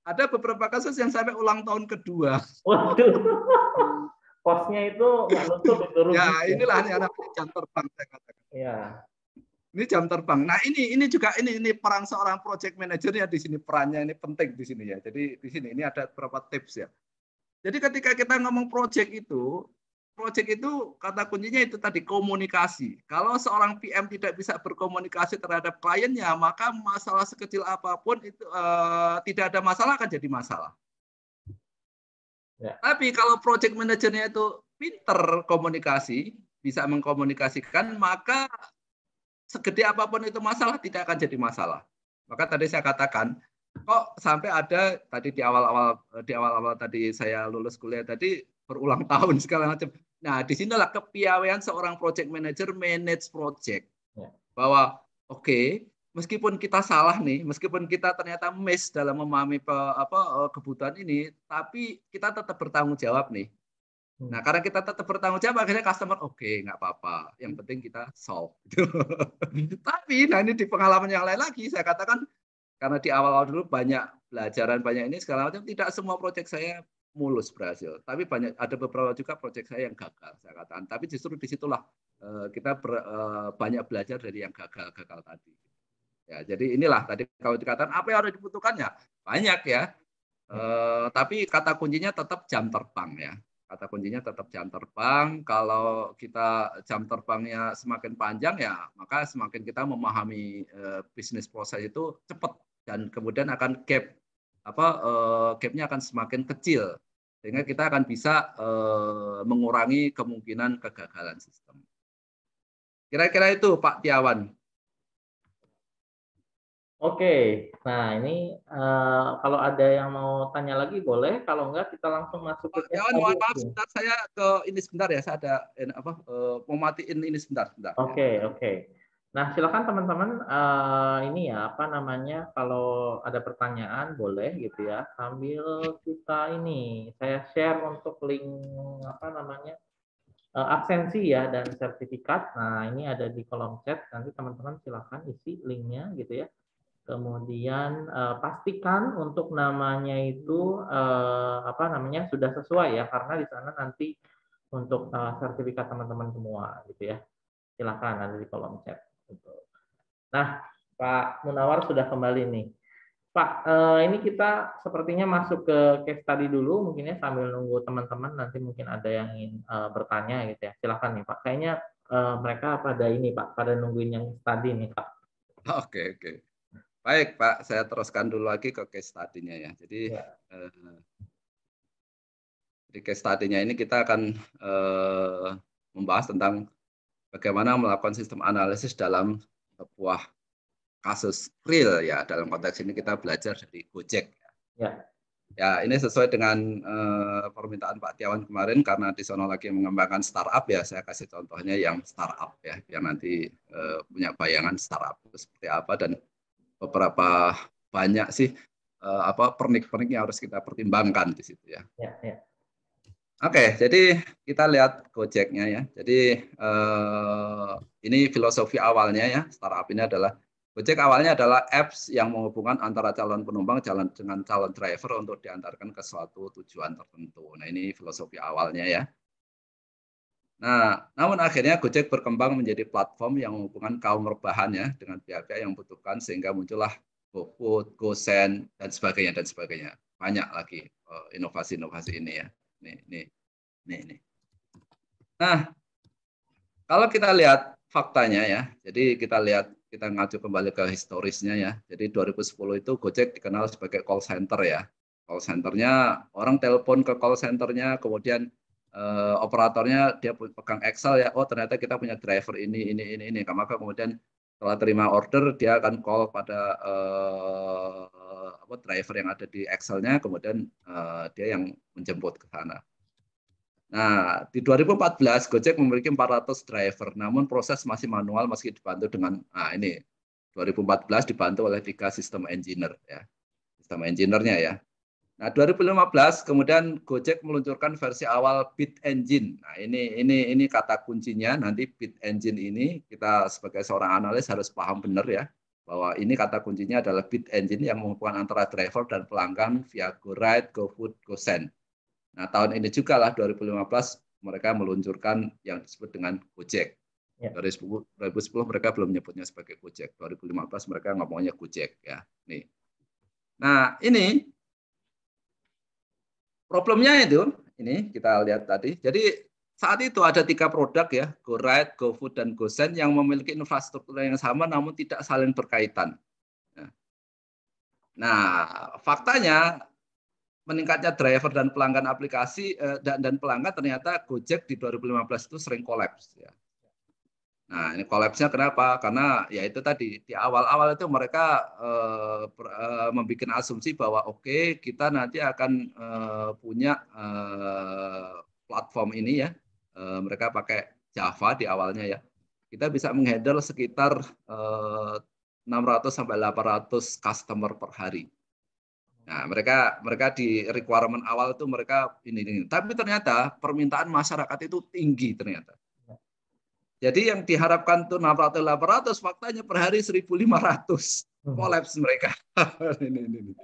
Ada beberapa kasus yang sampai ulang tahun kedua.
Waduh. Kosnya itu nggak nutup itu rugi.
Ya, inilah yang namanya jam terbang saya katakan.
Ya.
Ini jam terbang. Nah, ini juga ini peran seorang project manager ya di sini, perannya ini penting di sini ya. Jadi di sini ini ada beberapa tips ya. Jadi ketika kita ngomong project itu kata kuncinya itu tadi komunikasi. Kalau seorang PM tidak bisa berkomunikasi terhadap kliennya, maka masalah sekecil apapun itu tidak ada masalah akan jadi masalah.
Ya.
Tapi kalau project manajernya itu pinter komunikasi, bisa mengkomunikasikan, maka segede apapun itu masalah tidak akan jadi masalah. Maka tadi saya katakan, kok sampai ada tadi di awal-awal tadi saya lulus kuliah tadi berulang tahun segala macam. Nah, disinilah kepiawaian seorang project manager manage project. Bahwa oke, meskipun kita salah nih, meskipun kita ternyata miss dalam memahami kebutuhan ini, tapi kita tetap bertanggung jawab nih. Nah, karena kita tetap bertanggung jawab, akhirnya customer oke, nggak apa-apa. Yang penting kita solve. Tapi, nah ini di pengalaman yang lain lagi, saya katakan, karena di awal-awal dulu banyak pelajaran, banyak ini, segala macam, tidak semua proyek saya mulus berhasil. Tapi ada beberapa juga proyek saya yang gagal, saya katakan. Tapi justru disitulah kita banyak belajar dari yang gagal tadi. Ya, jadi inilah tadi kalau dikatakan, apa yang harus dibutuhkannya? Banyak ya. Tapi kata kuncinya tetap jam terbang ya. Kata kuncinya tetap jam terbang. Kalau kita jam terbangnya semakin panjang ya, maka semakin kita memahami bisnis proses itu cepat dan kemudian akan gapnya akan semakin kecil sehingga kita akan bisa mengurangi kemungkinan kegagalan sistem. Kira-kira itu Pak Tiawan.
Oke, nah ini kalau ada yang mau tanya lagi boleh, kalau enggak kita langsung masuk ke case study.
Mohon maaf sebentar, saya ke ini sebentar ya, saya ada mau matiin ini sebentar.
Oke. Nah silakan teman-teman ini ya apa namanya kalau ada pertanyaan boleh gitu ya sambil kita ini saya share untuk link apa namanya absensi ya dan sertifikat. Nah ini ada di kolom chat, nanti teman-teman silakan isi linknya gitu ya. Kemudian pastikan untuk namanya itu apa namanya sudah sesuai ya karena di sana nanti untuk sertifikat teman-teman semua gitu ya. Silakan ada di kolom chat. Nah, Pak Munawar sudah kembali nih. Pak, ini kita sepertinya masuk ke case study dulu mungkin ya sambil nunggu teman-teman nanti mungkin ada yang ingin bertanya gitu ya. Silakan nih Pak. Kayaknya mereka pada ini Pak, pada nungguin yang study nih Pak.
Oke. Baik, Pak, saya teruskan dulu lagi ke case study-nya ya. Jadi
Ya.
di case study-nya ini kita akan membahas tentang bagaimana melakukan sistem analisis dalam sebuah kasus real ya. Dalam konteks ini kita belajar dari Gojek.
Ya.
Ya, ini sesuai dengan permintaan Pak Tiawan kemarin karena di sana lagi mengembangkan startup ya. Saya kasih contohnya yang startup ya, biar nanti punya bayangan startup itu seperti apa dan beberapa banyak sih pernik-pernik yang harus kita pertimbangkan di situ ya.
Ya, ya.
Oke, jadi kita lihat Gojeknya ya. Jadi ini filosofi awalnya ya. Startup ini adalah Gojek awalnya adalah apps yang menghubungkan antara calon penumpang dengan calon driver untuk diantarkan ke suatu tujuan tertentu. Nah, ini filosofi awalnya ya. Nah, namun akhirnya Gojek berkembang menjadi platform yang menghubungkan kaum rebahan ya dengan pihak-pihak yang membutuhkan sehingga muncullah GoFood, GoSend dan sebagainya dan sebagainya. Banyak lagi inovasi-inovasi ini ya. Ini. Nah, kalau kita lihat faktanya ya, jadi kita ngacu kembali ke historisnya ya. Jadi 2010 itu Gojek dikenal sebagai call center ya. Call centernya orang telepon ke call centernya, kemudian operatornya dia pegang Excel ya. Oh ternyata kita punya driver ini. Maka kemudian setelah terima order dia akan call pada driver yang ada di Excel-nya, kemudian dia yang menjemput ke sana. Nah, di 2014 Gojek memiliki 400 driver, namun proses masih manual meski dibantu dengan ini 2014 dibantu oleh 3 sistem engineer ya. Sistem engineer-nya ya. Nah, 2015 kemudian Gojek meluncurkan versi awal Bit Engine. Nah, ini kata kuncinya nanti Bit Engine ini kita sebagai seorang analis harus paham benar ya bahwa ini kata kuncinya adalah Bit Engine yang menghubungkan antara driver dan pelanggan via GoRide, GoFood, GoSend. Nah, tahun ini juga lah 2015 mereka meluncurkan yang disebut dengan Gojek.
Ya.
2010 mereka belum menyebutnya sebagai Gojek. 2015 mereka ngomongnya Gojek ya. Nih. Nah, ini problemnya itu ini kita lihat tadi. Jadi saat itu ada 3 produk ya, GoRide, GoFood dan GoSend yang memiliki infrastruktur yang sama namun tidak saling berkaitan. Nah, faktanya meningkatnya driver dan pelanggan aplikasi dan pelanggan ternyata Gojek di 2015 itu sering kolaps ya. Nah, ini kolapsnya kenapa? Karena ya itu tadi di awal-awal itu mereka membuat asumsi bahwa oke, kita nanti akan punya platform ini ya. Mereka pakai Java di awalnya ya. Kita bisa menghandle sekitar 600 sampai 800 customer per hari. Nah, mereka di requirement awal itu mereka ini. Tapi ternyata permintaan masyarakat itu tinggi ternyata. Jadi yang diharapkan itu 600-800, faktanya per hari 1.500. Kolaps mereka. ini.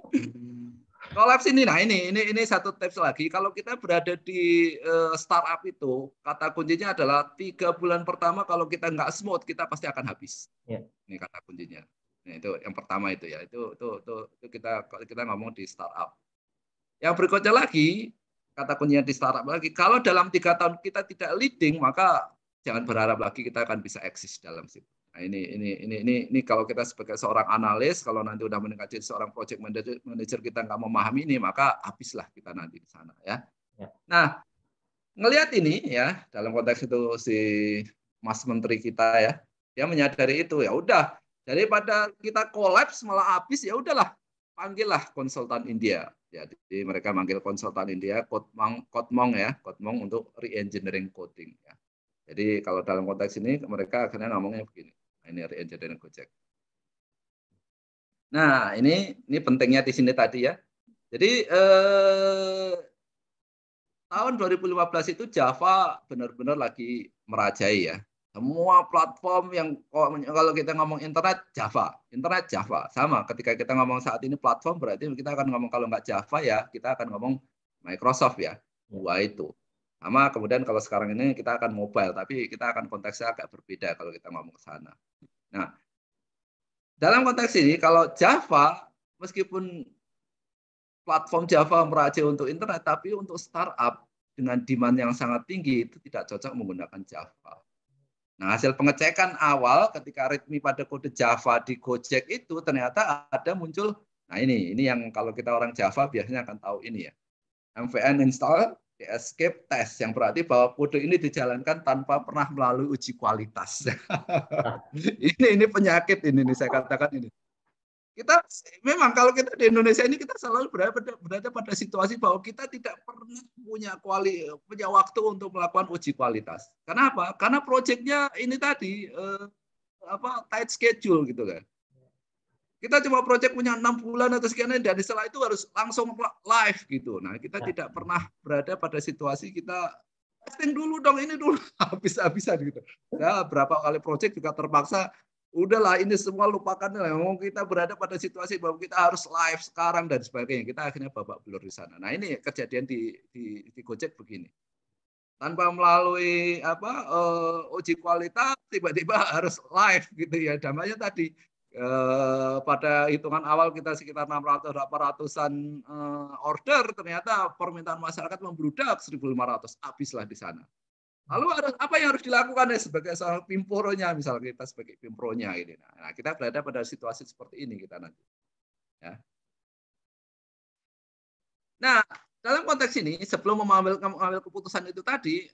Kolaps ini. Nah, ini satu tips lagi. Kalau kita berada di startup itu, kata kuncinya adalah 3 bulan pertama kalau kita nggak smooth, kita pasti akan habis.
Ya.
Ini kata kuncinya. Nah, itu yang pertama itu ya. Itu kita ngomong di startup. Yang berikutnya lagi, kata kuncinya di startup lagi, kalau dalam 3 tahun kita tidak leading, maka jangan berharap lagi kita akan bisa eksis dalam situ. Nah, ini kalau kita sebagai seorang analis, kalau nanti udah meningkat jadi seorang project manager kita nggak memahami ini, maka habislah kita nanti di sana ya. Nah, ngelihat ini ya, dalam konteks itu si Mas Menteri kita ya, dia menyadari itu ya udah. Daripada kita kolaps malah habis ya udahlah, panggillah konsultan India. Jadi mereka manggil konsultan India, Kotmong untuk re-engineering coding. Ya. Jadi kalau dalam konteks ini mereka akhirnya ngomongnya begini. Nah, ini re-engineering Gojek. Nah ini pentingnya di sini tadi ya. Jadi tahun 2015 itu Java benar-benar lagi merajai ya. Semua platform yang kalau kita ngomong internet Java sama. Ketika kita ngomong saat ini platform berarti kita akan ngomong kalau nggak Java ya kita akan ngomong Microsoft ya. Dua itu sama. Kemudian kalau sekarang ini kita akan mobile, tapi kita akan konteksnya agak berbeda kalau kita ngomong ke sana. Nah, dalam konteks ini kalau Java meskipun platform Java merajai untuk internet, tapi untuk startup dengan demand yang sangat tinggi itu tidak cocok menggunakan Java. Nah, hasil pengecekan awal ketika readme pada kode Java di Gojek itu ternyata ada muncul, nah ini yang kalau kita orang Java biasanya akan tahu ini ya, mvn install escape test, yang berarti bahwa kode ini dijalankan tanpa pernah melalui uji kualitas. ini penyakit ini saya katakan ini. Kita memang kalau kita di Indonesia ini kita selalu berada pada situasi bahwa kita tidak pernah punya waktu untuk melakukan uji kualitas. Kenapa? Karena proyeknya ini tadi tight schedule gitu kan. Kita cuma proyek punya 6 bulan atau sekian, dan setelah itu harus langsung live gitu. Nah, kita tidak pernah berada pada situasi kita testing dulu dong, ini dulu habis-habisan gitu. Ya, berapa kali proyek juga terpaksa udahlah ini semua lupakan lah. Kita berada pada situasi bahwa kita harus live sekarang dan sebagainya. Kita akhirnya babak belur di sana. Nah, ini kejadian di Gojek begini. Tanpa melalui uji kualitas, tiba-tiba harus live gitu ya. Damanya tadi pada hitungan awal kita sekitar 600-800-an order, ternyata permintaan masyarakat membludak 1.500, habislah di sana. Lalu apa yang harus dilakukan sebagai seorang pimpronya, misalnya kita sebagai pimpronya ini. Nah, kita berada pada situasi seperti ini kita nanti. Ya. Nah, dalam konteks ini sebelum mengambil keputusan itu tadi,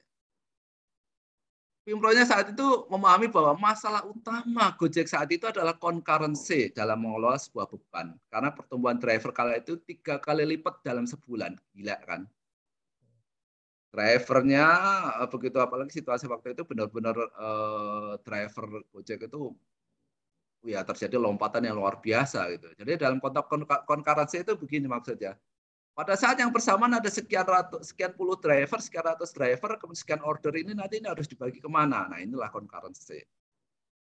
pimpronya saat itu memahami bahwa masalah utama Gojek saat itu adalah concurrency dalam mengelola sebuah beban. Karena pertumbuhan driver kala itu 3 kali lipat dalam sebulan. Gila kan? Drivernya begitu, apalagi situasi waktu itu benar-benar driver Gojek itu ya terjadi lompatan yang luar biasa gitu. Jadi dalam konteks concurrency itu begini maksudnya. Pada saat yang bersamaan ada sekian puluh driver, sekian ratus driver, kemudian sekian order ini nanti ini harus dibagi kemana. Nah, inilah concurrency.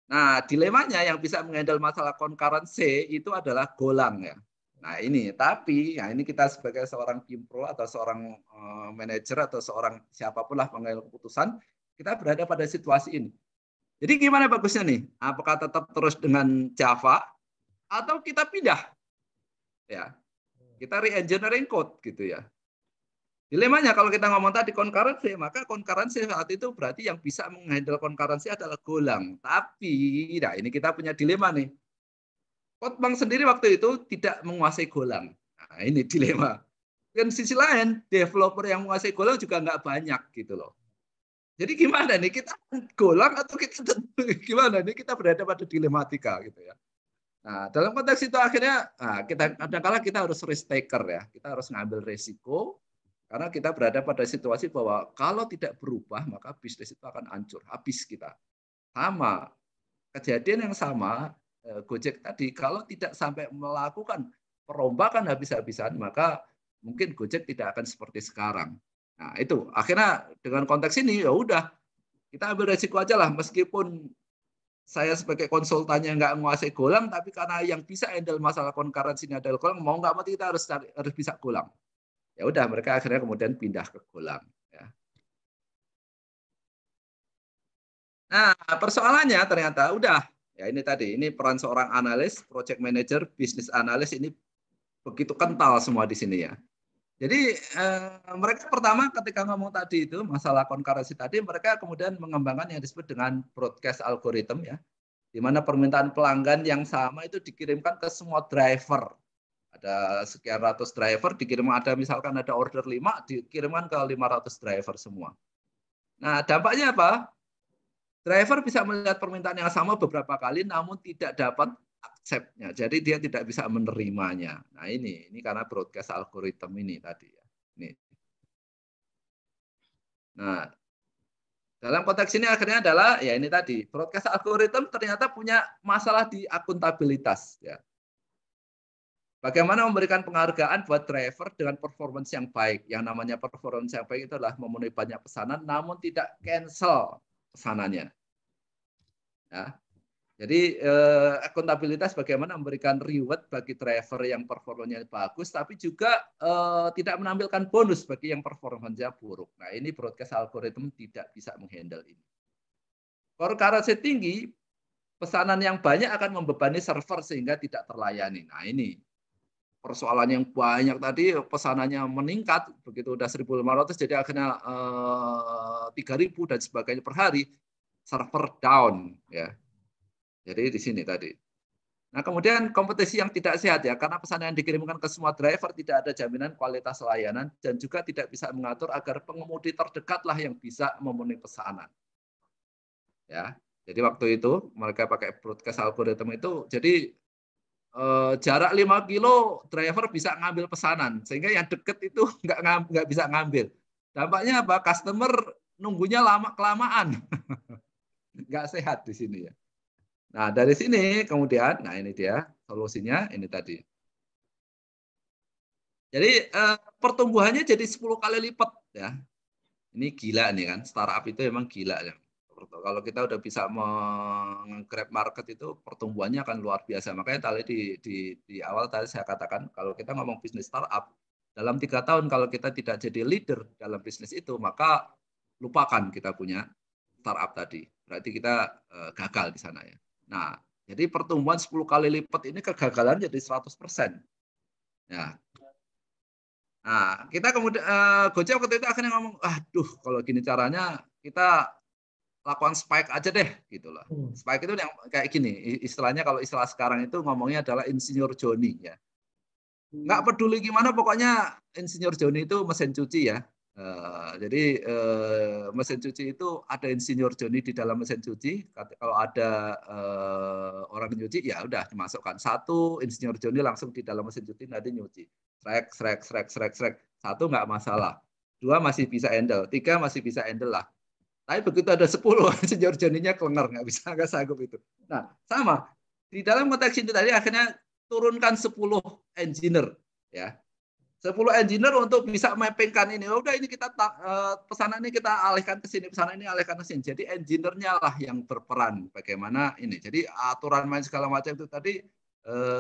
Nah, dilemanya yang bisa menghandle masalah concurrency itu adalah Golang ya. Nah ini, tapi ya ini kita sebagai seorang pimpro atau seorang manajer atau seorang siapapun lah pengambil keputusan, kita berada pada situasi ini. Jadi gimana bagusnya nih? Apakah tetap terus dengan Java atau kita pindah? Ya, kita re-engineering code gitu ya. Dilemanya kalau kita ngomong tadi concurrency, maka concurrency saat itu berarti yang bisa menghandle concurrency adalah Golang. Tapi, nah ini kita punya dilema nih. Kotbang sendiri waktu itu tidak menguasai Golang. Nah, ini dilema. Dan sisi lain, developer yang menguasai Golang juga nggak banyak gitu loh. Jadi gimana nih, kita Golang atau kita gimana nih, kita berada pada dilematika gitu ya. Nah, dalam konteks itu akhirnya kadang-kala kita harus risk taker ya. Kita harus ngambil resiko karena kita berada pada situasi bahwa kalau tidak berubah maka bisnis itu akan hancur, habis kita. Sama kejadian yang sama Gojek tadi, kalau tidak sampai melakukan perombakan habis-habisan, maka mungkin Gojek tidak akan seperti sekarang. Nah itu akhirnya dengan konteks ini ya udah kita ambil resiko aja lah, meskipun saya sebagai konsultannya nggak menguasai Golang, tapi karena yang bisa handle masalah concurrency ini adalah Golang, mau nggak mau kita harus bisa Golang. Ya udah mereka akhirnya kemudian pindah ke Golang. Ya. Nah persoalannya ternyata udah. Ya ini tadi, ini peran seorang analis, project manager, bisnis analis ini begitu kental semua di sini ya. Jadi mereka pertama ketika ngomong tadi itu masalah concurrency tadi, mereka kemudian mengembangkan yang disebut dengan broadcast algorithm ya, di mana permintaan pelanggan yang sama itu dikirimkan ke semua driver. Ada sekian ratus driver dikirim, ada misalkan ada order 5 dikirimkan ke 500 driver semua. Nah dampaknya apa? Driver bisa melihat permintaan yang sama beberapa kali, namun tidak dapat accept-nya. Jadi dia tidak bisa menerimanya. Nah ini karena broadcast algorithm ini tadi ya. Ini. Nah dalam konteks ini akhirnya adalah ya ini tadi, broadcast algorithm ternyata punya masalah di akuntabilitas ya. Bagaimana memberikan penghargaan buat driver dengan performance yang baik. Yang namanya performance yang baik itu adalah memenuhi banyak pesanan namun tidak cancel pesanannya. Ya. Jadi akuntabilitas bagaimana memberikan reward bagi driver yang performanya bagus, tapi juga tidak menampilkan bonus bagi yang performanya buruk. Nah ini broadcast algorithm tidak bisa menghandle ini. Concurrency tinggi, pesanan yang banyak akan membebani server sehingga tidak terlayani. Nah ini persoalan yang banyak tadi, pesanannya meningkat, begitu udah 1.500 jadi akhirnya 3.000 dan sebagainya per hari. server down ya. Jadi di sini tadi. Nah, kemudian kompetisi yang tidak sehat ya, karena pesanan yang dikirimkan ke semua driver tidak ada jaminan kualitas layanan dan juga tidak bisa mengatur agar pengemudi terdekatlah yang bisa memenuhi pesanan. Ya, jadi waktu itu mereka pakai broadcast algorithm itu, jadi jarak 5 kilo driver bisa ngambil pesanan, sehingga yang deket itu nggak bisa ngambil. Dampaknya apa? Customer nunggunya lama kelamaan, nggak sehat di sini ya. Nah, dari sini kemudian, nah ini dia solusinya, ini tadi. Jadi pertumbuhannya jadi 10 kali lipat ya. Ini gila nih kan, startup itu emang gila ya. Kalau kita udah bisa meng-grab market itu pertumbuhannya akan luar biasa. Makanya tadi di awal tadi saya katakan kalau kita ngomong bisnis startup, dalam 3 tahun kalau kita tidak jadi leader dalam bisnis itu, maka lupakan kita punya startup tadi. Berarti kita gagal di sana ya. Nah, jadi pertumbuhan 10 kali lipat ini kegagalan jadi 100%. Ya. Nah, kita kemudian Gojek waktu itu akhirnya ngomong, aduh kalau gini caranya kita lakukan spike aja deh gitu loh. Spike itu yang kayak gini, istilahnya kalau istilah sekarang itu ngomongnya adalah insinyur Joni ya. Nggak peduli gimana pokoknya insinyur Joni itu mesin cuci ya. Jadi mesin cuci itu ada insinyur Joni di dalam mesin cuci. Kalau ada orang nyuci ya udah dimasukkan. 1 insinyur Joni langsung di dalam mesin cuci nanti nyuci. Srek. 1 nggak masalah. 2 masih bisa handle. 3 masih bisa handle lah. Tapi begitu ada 10 insinyur Joninya kelengar nggak sanggup itu. Nah sama di dalam konteks ini tadi akhirnya turunkan 10 engineer ya. 10 engineer untuk bisa mappingkan ini. Udah ini kita pesanan ini kita alihkan ke sini, pesanan ini alihkan ke sini. Jadi engineer-nya lah yang berperan bagaimana ini. Jadi aturan main segala macam itu tadi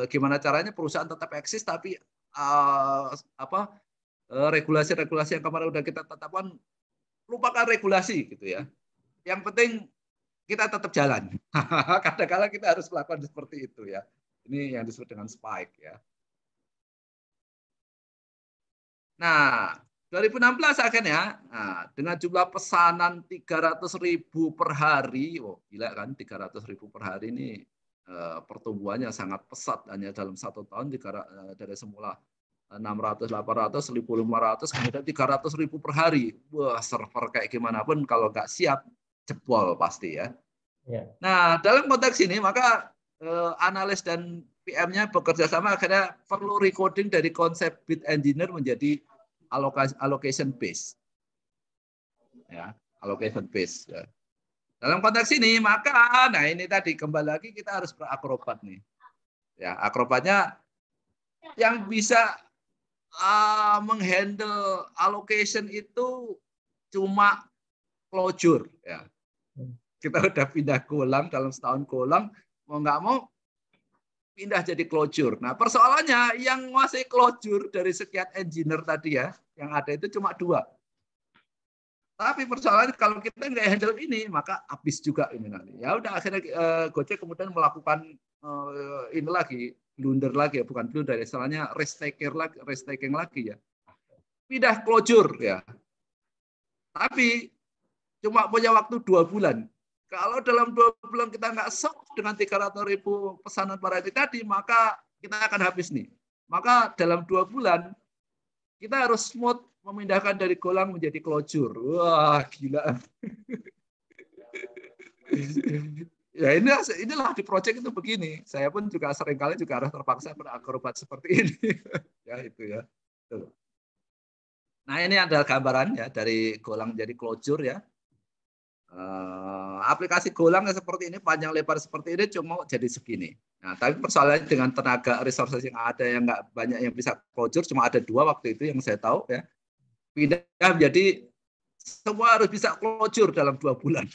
gimana caranya perusahaan tetap eksis tapi regulasi-regulasi yang kemarin udah kita tetapkan lupakan regulasi gitu ya. Yang penting kita tetap jalan. Kadang-kadang kita harus melakukan seperti itu ya. Ini yang disebut dengan spike ya. Nah, 2016 akhirnya, nah, dengan jumlah pesanan 300.000 per hari, gila kan 300.000 per hari ini pertumbuhannya sangat pesat hanya dalam 1 tahun dari semula 600, 800, 1.500, kemudian 300.000 per hari. Wah, server kayak gimana pun kalau nggak siap jebol pasti ya. Nah, dalam konteks ini maka analis dan PM-nya bekerja sama akhirnya perlu recoding dari konsep bit engineer menjadi allocation base. Ya, allocation base. Ya. Dalam konteks ini maka nah ini tadi kembali lagi kita harus berakrobat nih. Ya, akrobatnya yang bisa menghandle allocation itu cuma closure ya. Kita udah pindah Golang dalam setahun Golang mau nggak mau pindah jadi closure. Nah persoalannya yang masih closure dari sekian engineer tadi ya, yang ada itu cuma 2. Tapi persoalannya kalau kita nggak handle ini, maka habis juga ini nanti. Ya udah akhirnya Gojek kemudian melakukan ini lagi, blunder lagi ya, bukan blunder, istilahnya restaking lagi ya. Pindah closure ya. Tapi cuma punya waktu 2 bulan. Kalau dalam 2 bulan kita nggak solve dengan 300.000 pesanan per hari tadi, maka kita akan habis nih. Maka dalam 2 bulan kita harus smooth memindahkan dari Golang menjadi closure. Wah, gila. Ya inilah di project itu begini. Saya pun juga seringkali juga harus terpaksa berakrobat seperti ini. Ya itu ya. Nah ini adalah gambaran ya dari Golang menjadi closure ya. Aplikasi Golang seperti ini, panjang lebar seperti ini cuma jadi segini. Nah, tapi persoalannya dengan tenaga resources yang ada yang nggak banyak yang bisa closure, cuma ada 2 waktu itu yang saya tahu ya. Pindah menjadi semua harus bisa closure dalam 2 bulan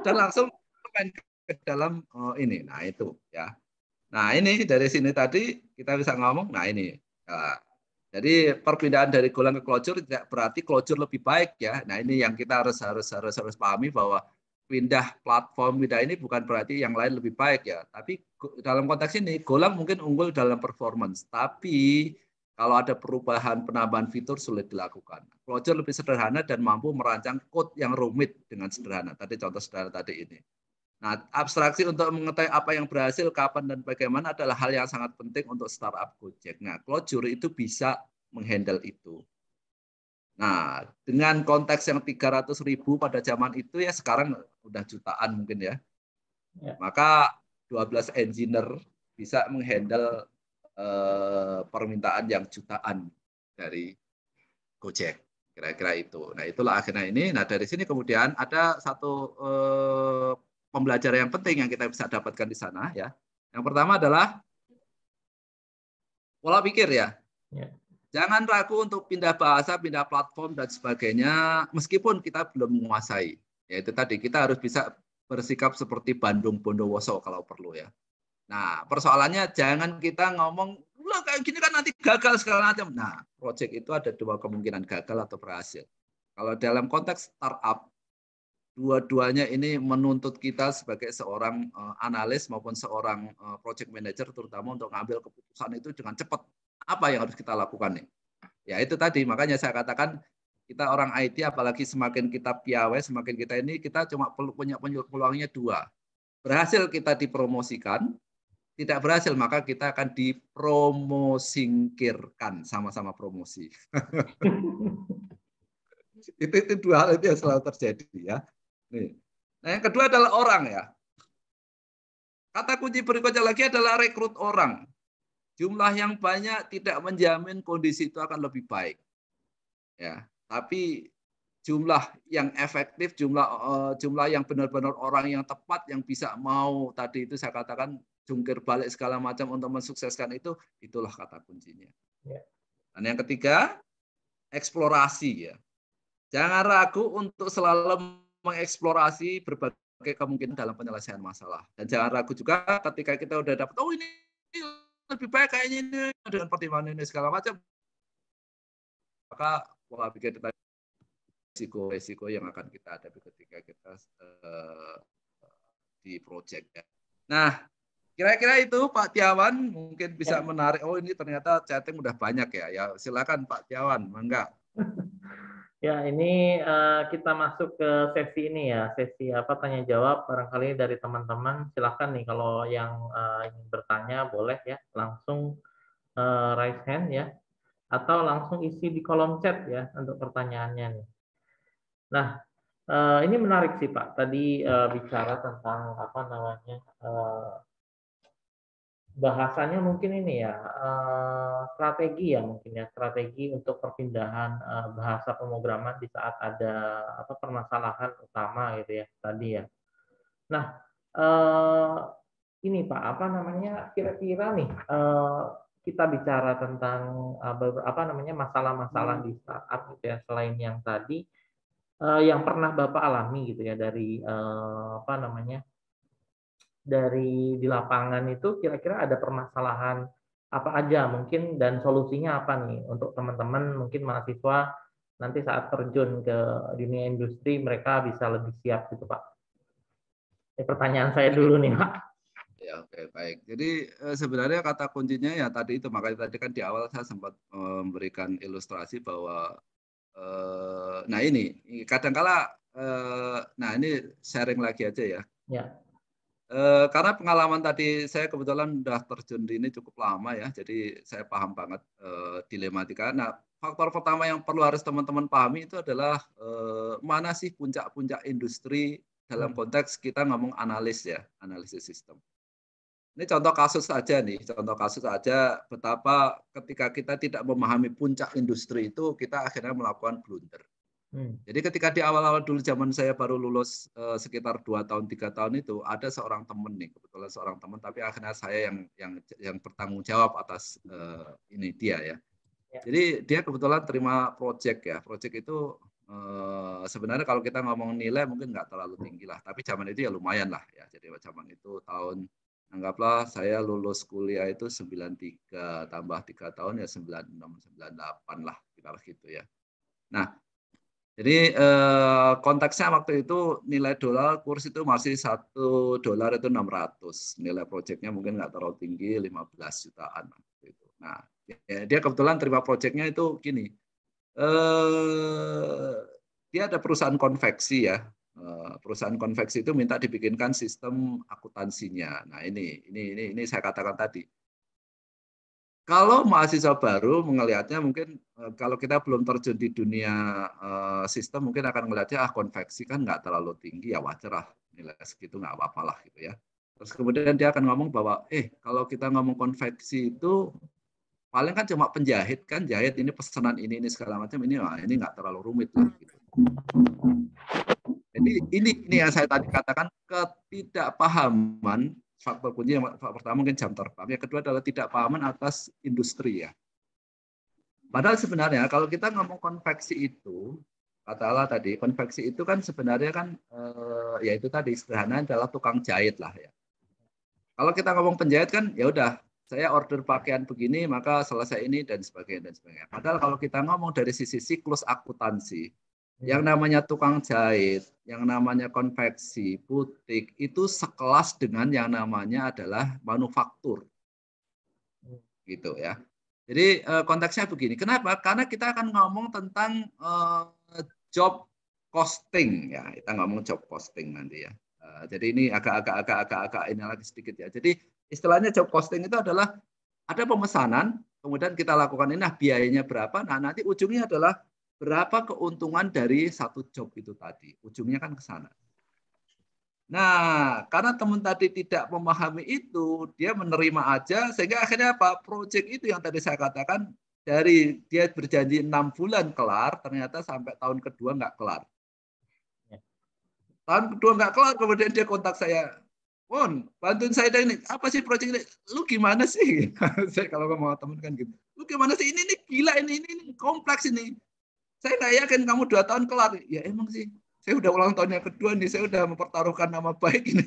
dan langsung main ke dalam ini. Nah itu ya. Nah ini dari sini tadi kita bisa ngomong. Nah ini. Jadi perpindahan dari Golang ke closure tidak berarti closure lebih baik ya. Nah ini yang kita harus pahami bahwa pindah platform pindah ini bukan berarti yang lain lebih baik ya. Tapi dalam konteks ini Golang mungkin unggul dalam performance, tapi Kalau ada perubahan penambahan fitur sulit dilakukan. Clojure lebih sederhana dan mampu merancang code yang rumit dengan sederhana. Tadi contoh sederhana tadi ini. Nah, abstraksi untuk mengetahui apa yang berhasil, kapan dan bagaimana adalah hal yang sangat penting untuk startup Gojek. Nah, Clojure itu bisa menghandle itu. Nah, dengan konteks yang 300.000 pada zaman itu ya sekarang udah jutaan mungkin ya. Maka 12 engineer bisa menghandle permintaan yang jutaan dari Gojek. Kira-kira itu. Nah, itulah akhirnya ini. Nah, dari sini kemudian ada satu pembelajaran yang penting yang kita bisa dapatkan di sana ya. Yang pertama adalah pola pikir ya. Jangan ragu untuk pindah bahasa, pindah platform dan sebagainya meskipun kita belum menguasai. Ya itu tadi kita harus bisa bersikap seperti Bandung Bondowoso kalau perlu ya. Nah, persoalannya jangan kita ngomong, "Lah kayak gini kan nanti gagal segala macam." Nah, project itu ada dua kemungkinan, gagal atau berhasil. Kalau dalam konteks startup, dua-duanya ini menuntut kita sebagai seorang analis maupun seorang project manager terutama untuk mengambil keputusan itu dengan cepat. Apa yang harus kita lakukan nih? Ya itu tadi, makanya saya katakan kita orang IT apalagi semakin kita piawai, semakin kita ini kita cuma punya peluangnya dua. Berhasil kita dipromosikan, tidak berhasil maka kita akan dipromosingkirkan, sama-sama promosi. itu dua hal itu yang selalu terjadi ya. Nih. Nah, yang kedua adalah orang ya. Kata kunci berikutnya lagi adalah rekrut orang. Jumlah yang banyak tidak menjamin kondisi itu akan lebih baik. Ya, tapi jumlah yang efektif, jumlah yang benar-benar orang yang tepat yang bisa mau tadi itu saya katakan jungkir balik segala macam untuk mensukseskan itu, itulah kata kuncinya. Ya. Dan yang ketiga, eksplorasi ya. Jangan ragu untuk selalu mengeksplorasi berbagai kemungkinan dalam penyelesaian masalah. Dan jangan ragu juga ketika kita udah dapat, oh ini lebih baik kayaknya ini dengan pertimbangan ini segala macam. Maka pola pikir kita risiko yang akan kita hadapi ketika kita di project. Ya. Nah, kira-kira itu Pak Tiawan mungkin bisa menarik. Oh ini ternyata chatting udah banyak ya. Ya silakan Pak Tiawan, enggak?
Ya ini kita masuk ke sesi ini ya, sesi apa tanya jawab. Barangkali dari teman-teman silakan nih kalau yang ingin bertanya boleh ya langsung raise hand ya, atau langsung isi di kolom chat ya untuk pertanyaannya nih. Nah ini menarik sih Pak. Tadi bicara tentang apa namanya. Bahasanya mungkin ini ya strategi ya mungkin ya strategi untuk perpindahan bahasa pemrograman di saat ada apa permasalahan utama gitu ya tadi ya. Nah ini Pak apa namanya kira-kira nih kita bicara tentang apa namanya masalah-masalah di startup gitu ya selain yang tadi yang pernah Bapak alami gitu ya dari apa namanya dari di lapangan itu kira-kira ada permasalahan apa aja mungkin dan solusinya apa nih untuk teman-teman mungkin mahasiswa nanti saat terjun ke dunia industri mereka bisa lebih siap gitu Pak. Ini pertanyaan saya dulu nih Pak.
Ya oke baik. Jadi sebenarnya kata kuncinya ya tadi itu makanya tadi kan di awal saya sempat memberikan ilustrasi bahwa nah ini kadangkala nah ini sharing lagi aja ya. Ya. Karena pengalaman tadi saya kebetulan sudah terjun di ini cukup lama ya, jadi saya paham banget dilematika. Nah, faktor pertama yang perlu harus teman-teman pahami itu adalah mana sih puncak-puncak industri dalam konteks kita ngomong analis ya, analisis sistem. Ini contoh kasus saja nih, contoh kasus saja betapa ketika kita tidak memahami puncak industri itu kita akhirnya melakukan blunder. Jadi ketika di awal-awal dulu zaman saya baru lulus sekitar 2 tahun 3 tahun itu ada seorang teman nih kebetulan seorang teman tapi akhirnya saya yang bertanggung jawab atas ini dia ya. Jadi dia kebetulan terima project ya. Project itu sebenarnya kalau kita ngomong nilai mungkin nggak terlalu tinggi lah tapi zaman itu ya lumayan lah ya. Jadi zaman itu tahun anggaplah saya lulus kuliah itu 93 tambah 3 tahun ya 96 98 lah kira-kira gitu ya. Nah, jadi konteksnya waktu itu nilai dolar kurs itu masih $1 itu 600. Nilai proyeknya mungkin nggak terlalu tinggi 15 jutaan. Nah, ya, dia kebetulan terima proyeknya itu gini. Dia ada perusahaan konveksi ya. Perusahaan konveksi itu minta dibikinkan sistem akuntansinya. Nah, ini saya katakan tadi. Kalau mahasiswa baru melihatnya mungkin kalau kita belum terjun di dunia sistem mungkin akan melihatnya konveksi kan nggak terlalu tinggi ya wajar lah nilai segitu nggak apa-apa lah gitu ya. Terus kemudian dia akan ngomong bahwa kalau kita ngomong konveksi itu paling kan cuma penjahit kan jahit ini pesanan ini segala macam ini nggak terlalu rumit lah gitu. Jadi ini yang saya tadi katakan ketidakpahaman. Faktor kunci yang pertama mungkin jam terbang, yang kedua adalah tidak pahaman atas industri ya. Padahal sebenarnya kalau kita ngomong konveksi itu, katakanlah tadi konveksi itu kan sebenarnya kan ya itu tadi sederhana adalah tukang jahit lah ya. Kalau kita ngomong penjahit kan ya udah saya order pakaian begini maka selesai ini dan sebagainya dan sebagainya. Padahal kalau kita ngomong dari sisi siklus akuntansi, yang namanya tukang jahit, yang namanya konveksi, butik, itu sekelas dengan yang namanya adalah manufaktur. Gitu ya. Jadi konteksnya begini. Kenapa? Karena kita akan ngomong tentang job costing ya. Kita ngomong job costing nanti ya. Jadi ini agak ini lagi sedikit ya. Jadi istilahnya job costing itu adalah ada pemesanan, kemudian kita lakukan ini, nah biayanya berapa, nah nanti ujungnya adalah berapa keuntungan dari satu job itu tadi. Ujungnya kan ke sana. Nah, karena teman tadi tidak memahami itu, dia menerima aja, sehingga akhirnya apa? Proyek itu yang tadi saya katakan, dari dia berjanji 6 bulan kelar, ternyata sampai tahun kedua nggak kelar. Tahun kedua nggak kelar, kemudian dia kontak saya, Won, bantuin saya ini. Apa sih proyek ini? Lu gimana sih? Saya kalau ngomong teman kan gitu. Lu gimana sih? Ini gila, ini kompleks ini. Saya nggak yakin kamu 2 tahun kelar. Ya emang sih. Saya udah ulang tahun yang kedua nih. Saya udah mempertaruhkan nama baik ini.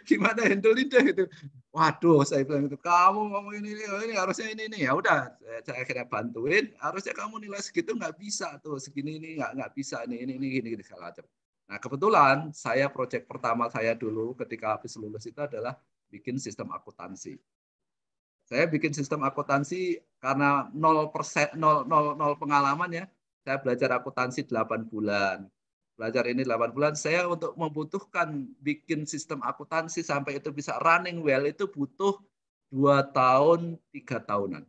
Gimana handle deh itu. Waduh, saya bilang itu. Kamu ngomong ini harusnya ini. Ya udah, saya akhirnya bantuin. Harusnya kamu nilai segitu nggak bisa tuh. Segini ini nggak bisa nih. Ini gini segala macam. Nah kebetulan saya proyek pertama saya dulu ketika habis lulus itu adalah bikin sistem akuntansi. Saya bikin sistem akuntansi karena 0%, 0 pengalaman ya. Saya belajar akuntansi 8 bulan. Belajar ini 8 bulan, saya untuk membutuhkan bikin sistem akuntansi sampai itu bisa running well itu butuh 2 tahun, 3 tahunan.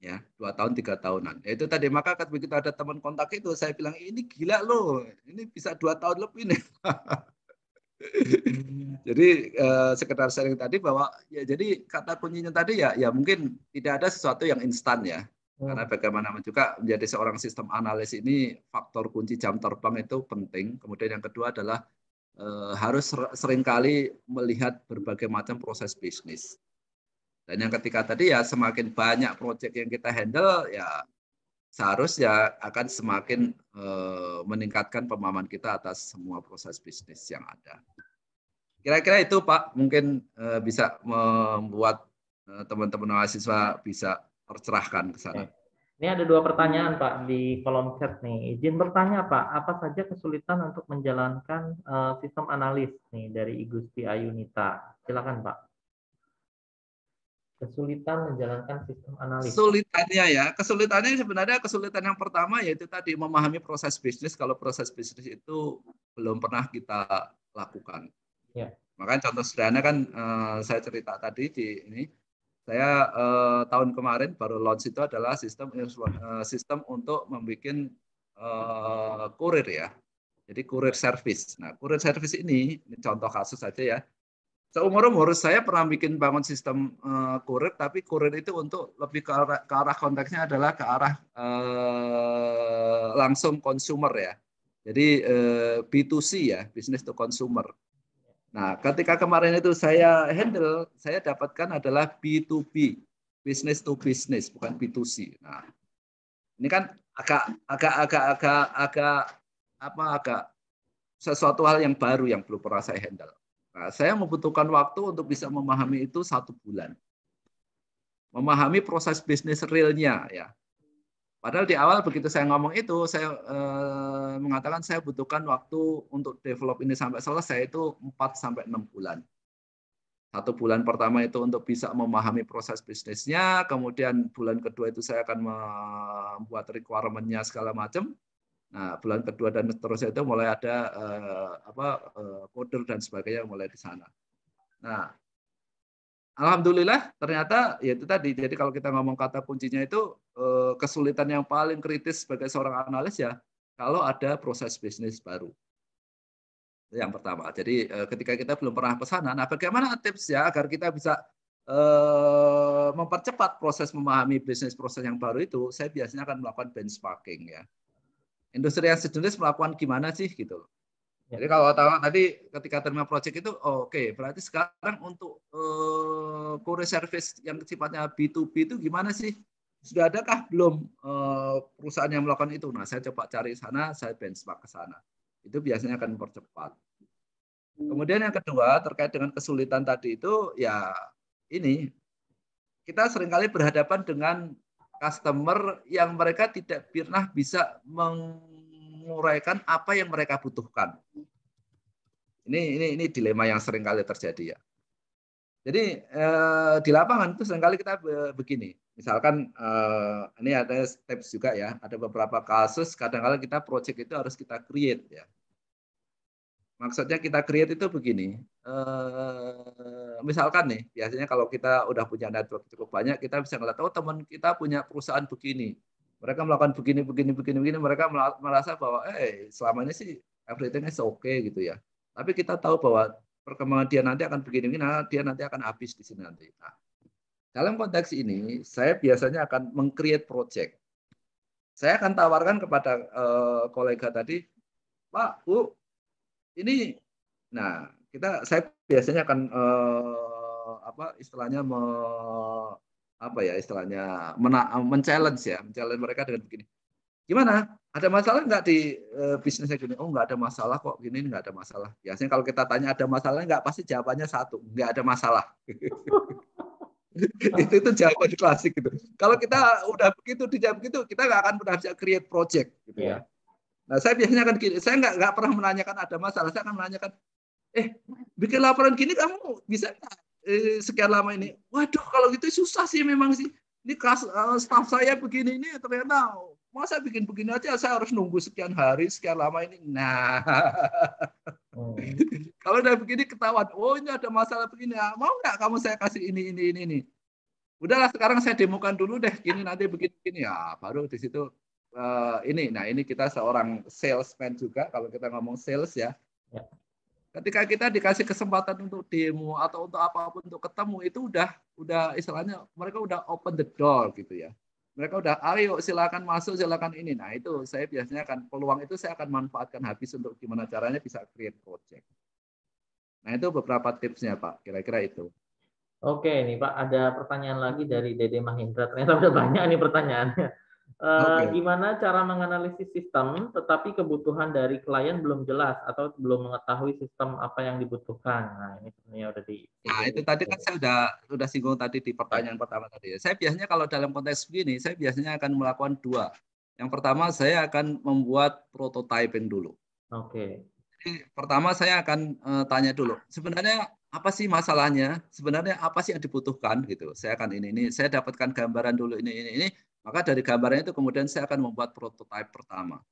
Ya, 2 tahun, 3 tahunan. Ya, itu tadi, maka begitu ada teman kontak itu, saya bilang, ini gila loh, ini bisa 2 tahun lebih nih. Jadi sekedar sharing tadi bahwa ya jadi kata kuncinya tadi ya mungkin tidak ada sesuatu yang instan ya. Karena bagaimanapun juga menjadi seorang sistem analis ini faktor kunci jam terbang itu penting. Kemudian yang kedua adalah harus seringkali melihat berbagai macam proses bisnis. Dan yang ketiga tadi ya semakin banyak proyek yang kita handle ya seharusnya akan semakin meningkatkan pemahaman kita atas semua proses bisnis yang ada. Kira-kira itu Pak, mungkin bisa membuat teman-teman mahasiswa bisa tercerahkan ke sana.
Ini ada 2 pertanyaan Pak di kolom chat nih. Izin bertanya Pak, apa saja kesulitan untuk menjalankan sistem analis nih dari Igusti Ayunita? Silakan Pak. Kesulitan menjalankan sistem analis.
Kesulitannya sebenarnya kesulitan yang pertama yaitu tadi memahami proses bisnis. Kalau proses bisnis itu belum pernah kita lakukan. Ya. Makanya contoh sederhana kan saya cerita tadi di ini. Saya tahun kemarin baru launch itu adalah sistem untuk membuat kurir ya. Jadi kurir service. Nah, kurir service ini contoh kasus saja ya. Seumur-umur saya pernah bangun sistem kurir, tapi kurir itu untuk lebih ke arah konteksnya adalah ke arah langsung consumer ya. Jadi B2C ya, business to consumer. Nah, ketika kemarin itu saya handle, saya dapatkan adalah B2B, business to business, bukan B2C. Nah, ini kan agak sesuatu hal yang baru yang belum pernah saya handle. Nah, saya membutuhkan waktu untuk bisa memahami itu 1 bulan. Memahami proses bisnis realnya ya. Padahal di awal begitu saya ngomong itu, saya mengatakan saya butuhkan waktu untuk develop ini sampai selesai itu 4 sampai 6 bulan. 1 bulan pertama itu untuk bisa memahami proses bisnisnya, kemudian bulan kedua itu saya akan membuat requirement-nya segala macam. Nah, bulan kedua dan seterusnya itu mulai ada koder dan sebagainya mulai di sana. Nah, alhamdulillah ternyata ya itu tadi. Jadi kalau kita ngomong kata kuncinya itu kesulitan yang paling kritis sebagai seorang analis ya kalau ada proses bisnis baru. Yang pertama. Jadi ketika kita belum pernah ke sana, nah bagaimana tips ya agar kita bisa mempercepat proses memahami bisnis proses yang baru itu? Saya biasanya akan melakukan benchmarking ya. Industri yang sejenis melakukan gimana sih gitu. Jadi kalau tadi ketika terima project itu oke, berarti sekarang untuk courier service yang sifatnya B2B itu gimana sih? Sudah adakah belum perusahaan yang melakukan itu? Nah, saya coba cari sana, saya benchmark ke sana. Itu biasanya akan mempercepat. Kemudian yang kedua terkait dengan kesulitan tadi itu ya ini kita seringkali berhadapan dengan customer yang mereka tidak pernah bisa menguraikan apa yang mereka butuhkan. Ini dilema yang seringkali terjadi ya. Jadi di lapangan itu seringkali kita begini. Misalkan ini ada steps juga ya, ada beberapa kasus kadang-kadang kita project itu harus kita create ya. Maksudnya kita create itu begini, misalkan nih, biasanya kalau kita udah punya network cukup banyak, kita bisa ngeliat, oh teman kita punya perusahaan begini, mereka melakukan begini, mereka merasa bahwa, selama ini sih everything is okay gitu ya. Tapi kita tahu bahwa perkembangan dia nanti akan begini, dia nanti akan habis di sini nanti. Nah, dalam konteks ini, saya biasanya akan meng-create project. Saya akan tawarkan kepada kolega tadi, Pak, Bu, ini, nah saya biasanya akan men-challenge mereka dengan begini. Gimana? Ada masalah nggak di bisnisnya gini? Oh, nggak ada masalah kok, gini nggak ada masalah. Biasanya kalau kita tanya ada masalah nggak, pasti jawabannya satu, nggak ada masalah. itu jawaban klasik gitu. Kalau kita udah begitu dijawab begitu, kita nggak akan pernah bisa create project gitu ya. Nah, saya biasanya kan gini, saya nggak pernah menanyakan ada masalah, saya akan menanyakan, bikin laporan gini kamu bisa sekian lama ini? Waduh, kalau gitu susah sih memang sih. Ini staff saya begini ini ternyata masa bikin begini aja saya harus nunggu sekian hari, sekian lama ini. Nah, kalau udah begini ketahuan, oh ini ada masalah begini, mau nggak kamu saya kasih ini. Udahlah sekarang saya demokan dulu deh, gini nanti begini ya, baru di situ. Ini kita seorang salesman juga kalau kita ngomong sales ya. Ketika kita dikasih kesempatan untuk demo atau untuk apapun untuk ketemu itu udah istilahnya mereka udah open the door gitu ya. Mereka udah ayo silakan masuk silakan ini. Nah itu saya biasanya peluang itu saya akan manfaatkan habis untuk gimana caranya bisa create project. Nah itu beberapa tipsnya Pak, kira-kira itu.
Oke, nih Pak, ada pertanyaan lagi dari Dede Mahindra. Ternyata udah banyak nih pertanyaannya. Gimana cara menganalisis sistem tetapi kebutuhan dari klien belum jelas atau belum mengetahui sistem apa yang dibutuhkan? Nah, ini sebenarnya udah di.
Nah, itu tadi kan saya udah singgung tadi di pertanyaan pertama tadi. Saya biasanya kalau dalam konteks begini, saya biasanya akan melakukan 2. Yang pertama saya akan membuat prototyping dulu.
Oke.
Jadi pertama saya akan tanya dulu, sebenarnya apa sih masalahnya? Sebenarnya apa sih yang dibutuhkan gitu. Saya akan saya dapatkan gambaran dulu ini. Maka dari gambaran itu kemudian saya akan membuat prototype pertama.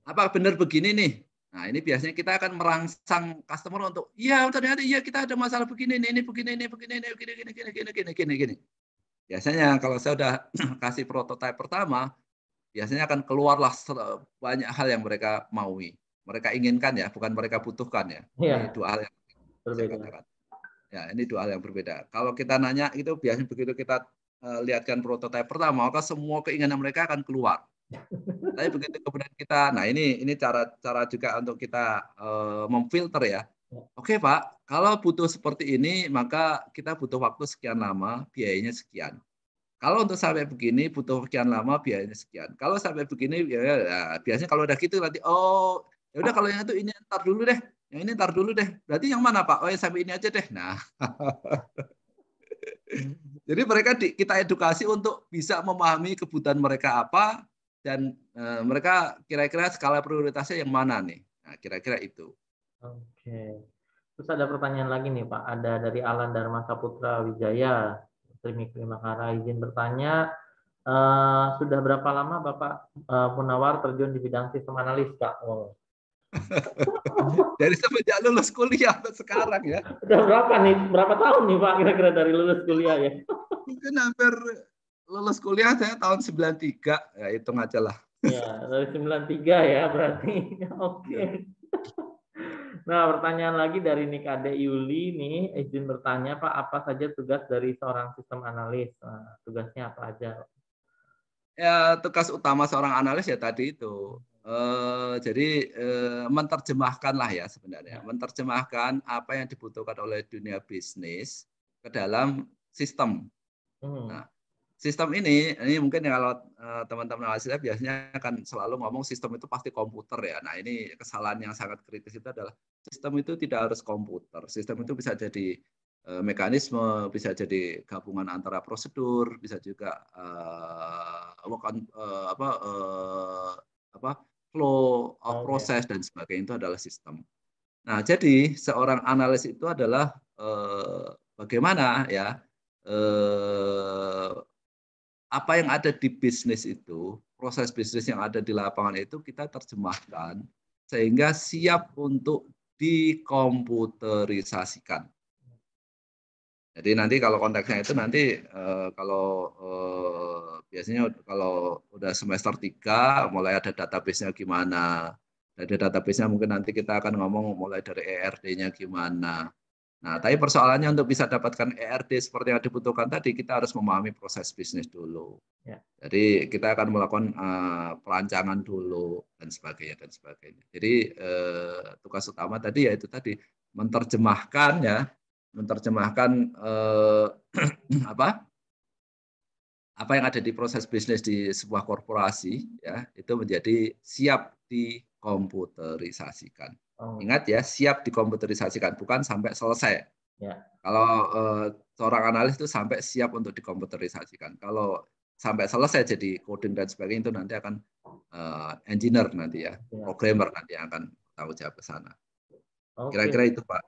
Apa benar begini nih? Nah, ini biasanya kita akan merangsang customer untuk, ternyata kita ada masalah begini, ini begini. Biasanya kalau saya udah kasih prototype pertama, biasanya akan keluarlah banyak hal yang mereka maui. Mereka inginkan ya, bukan mereka butuhkan ya. Ini 2 hal yang saya katakan. Ya, ini 2 hal yang berbeda. Kalau kita nanya itu biasanya begitu kita lihatkan prototipe pertama, maka semua keinginan mereka akan keluar. Tapi begitu kemudian kita, nah ini cara juga untuk kita memfilter ya. Oke Pak, kalau butuh seperti ini, maka kita butuh waktu sekian lama, biayanya sekian. Kalau untuk sampai begini butuh sekian lama, biayanya sekian. Kalau sampai begini, ya biasanya kalau udah gitu nanti, ya udah kalau yang itu ini ntar dulu deh, yang ini ntar dulu deh. Berarti yang mana Pak? Oh ya sampai ini aja deh. Nah, jadi mereka kita edukasi untuk bisa memahami kebutuhan mereka apa dan mereka kira-kira skala prioritasnya yang mana nih. Nah, kira-kira itu.
Oke. Terus ada pertanyaan lagi nih Pak, ada dari Alan Dharma Saputra Wijaya, Trimikri Makara, izin bertanya, sudah berapa lama Bapak Munawar terjun di bidang sistem analis Pak? Oh.
Dari semenjak lulus kuliah sampai sekarang ya.
Udah berapa nih? Berapa tahun nih Pak kira-kira dari lulus kuliah ya?
Mungkin hampir lulus kuliah saya tahun 93, ya hitung aja lah.
Ya, dari 93 ya berarti. Oke. Nah, pertanyaan lagi dari Nikade Yuli nih, izin bertanya Pak, apa saja tugas dari seorang sistem analis? Nah, tugasnya apa aja?
Ya, tugas utama seorang analis ya tadi itu. Jadi menerjemahkan lah ya sebenarnya, menerjemahkan apa yang dibutuhkan oleh dunia bisnis ke dalam sistem. Nah, sistem ini mungkin kalau teman-teman analis biasanya kan selalu ngomong sistem itu pasti komputer ya. Nah, ini kesalahan yang sangat kritis itu adalah sistem itu tidak harus komputer. Sistem itu bisa jadi mekanisme, bisa jadi gabungan antara prosedur, bisa juga flow of proses dan sebagainya, itu adalah sistem. Nah, jadi seorang analis itu adalah bagaimana ya apa yang ada di bisnis itu, proses bisnis yang ada di lapangan itu kita terjemahkan sehingga siap untuk dikomputerisasikan. Jadi nanti kalau konteksnya itu nanti kalau biasanya kalau udah semester 3 mulai ada database-nya gimana. Dari database-nya mungkin nanti kita akan ngomong mulai dari ERD-nya gimana. Nah, tapi persoalannya untuk bisa dapatkan ERD seperti yang dibutuhkan tadi, kita harus memahami proses bisnis dulu.
Ya.
Jadi kita akan melakukan perancangan dulu dan sebagainya dan sebagainya. Jadi tugas utama tadi yaitu tadi menerjemahkan ya, menerjemahkan apa yang ada di proses bisnis di sebuah korporasi ya, itu menjadi siap dikomputerisasikan. Ingat ya, siap dikomputerisasikan, bukan sampai selesai. Ya. Kalau seorang analis itu sampai siap untuk dikomputerisasikan. Kalau sampai selesai jadi coding dan sebagainya itu nanti akan engineer nanti ya, programmer nanti yang akan tahu jawab ke sana. Kira-kira itu Pak.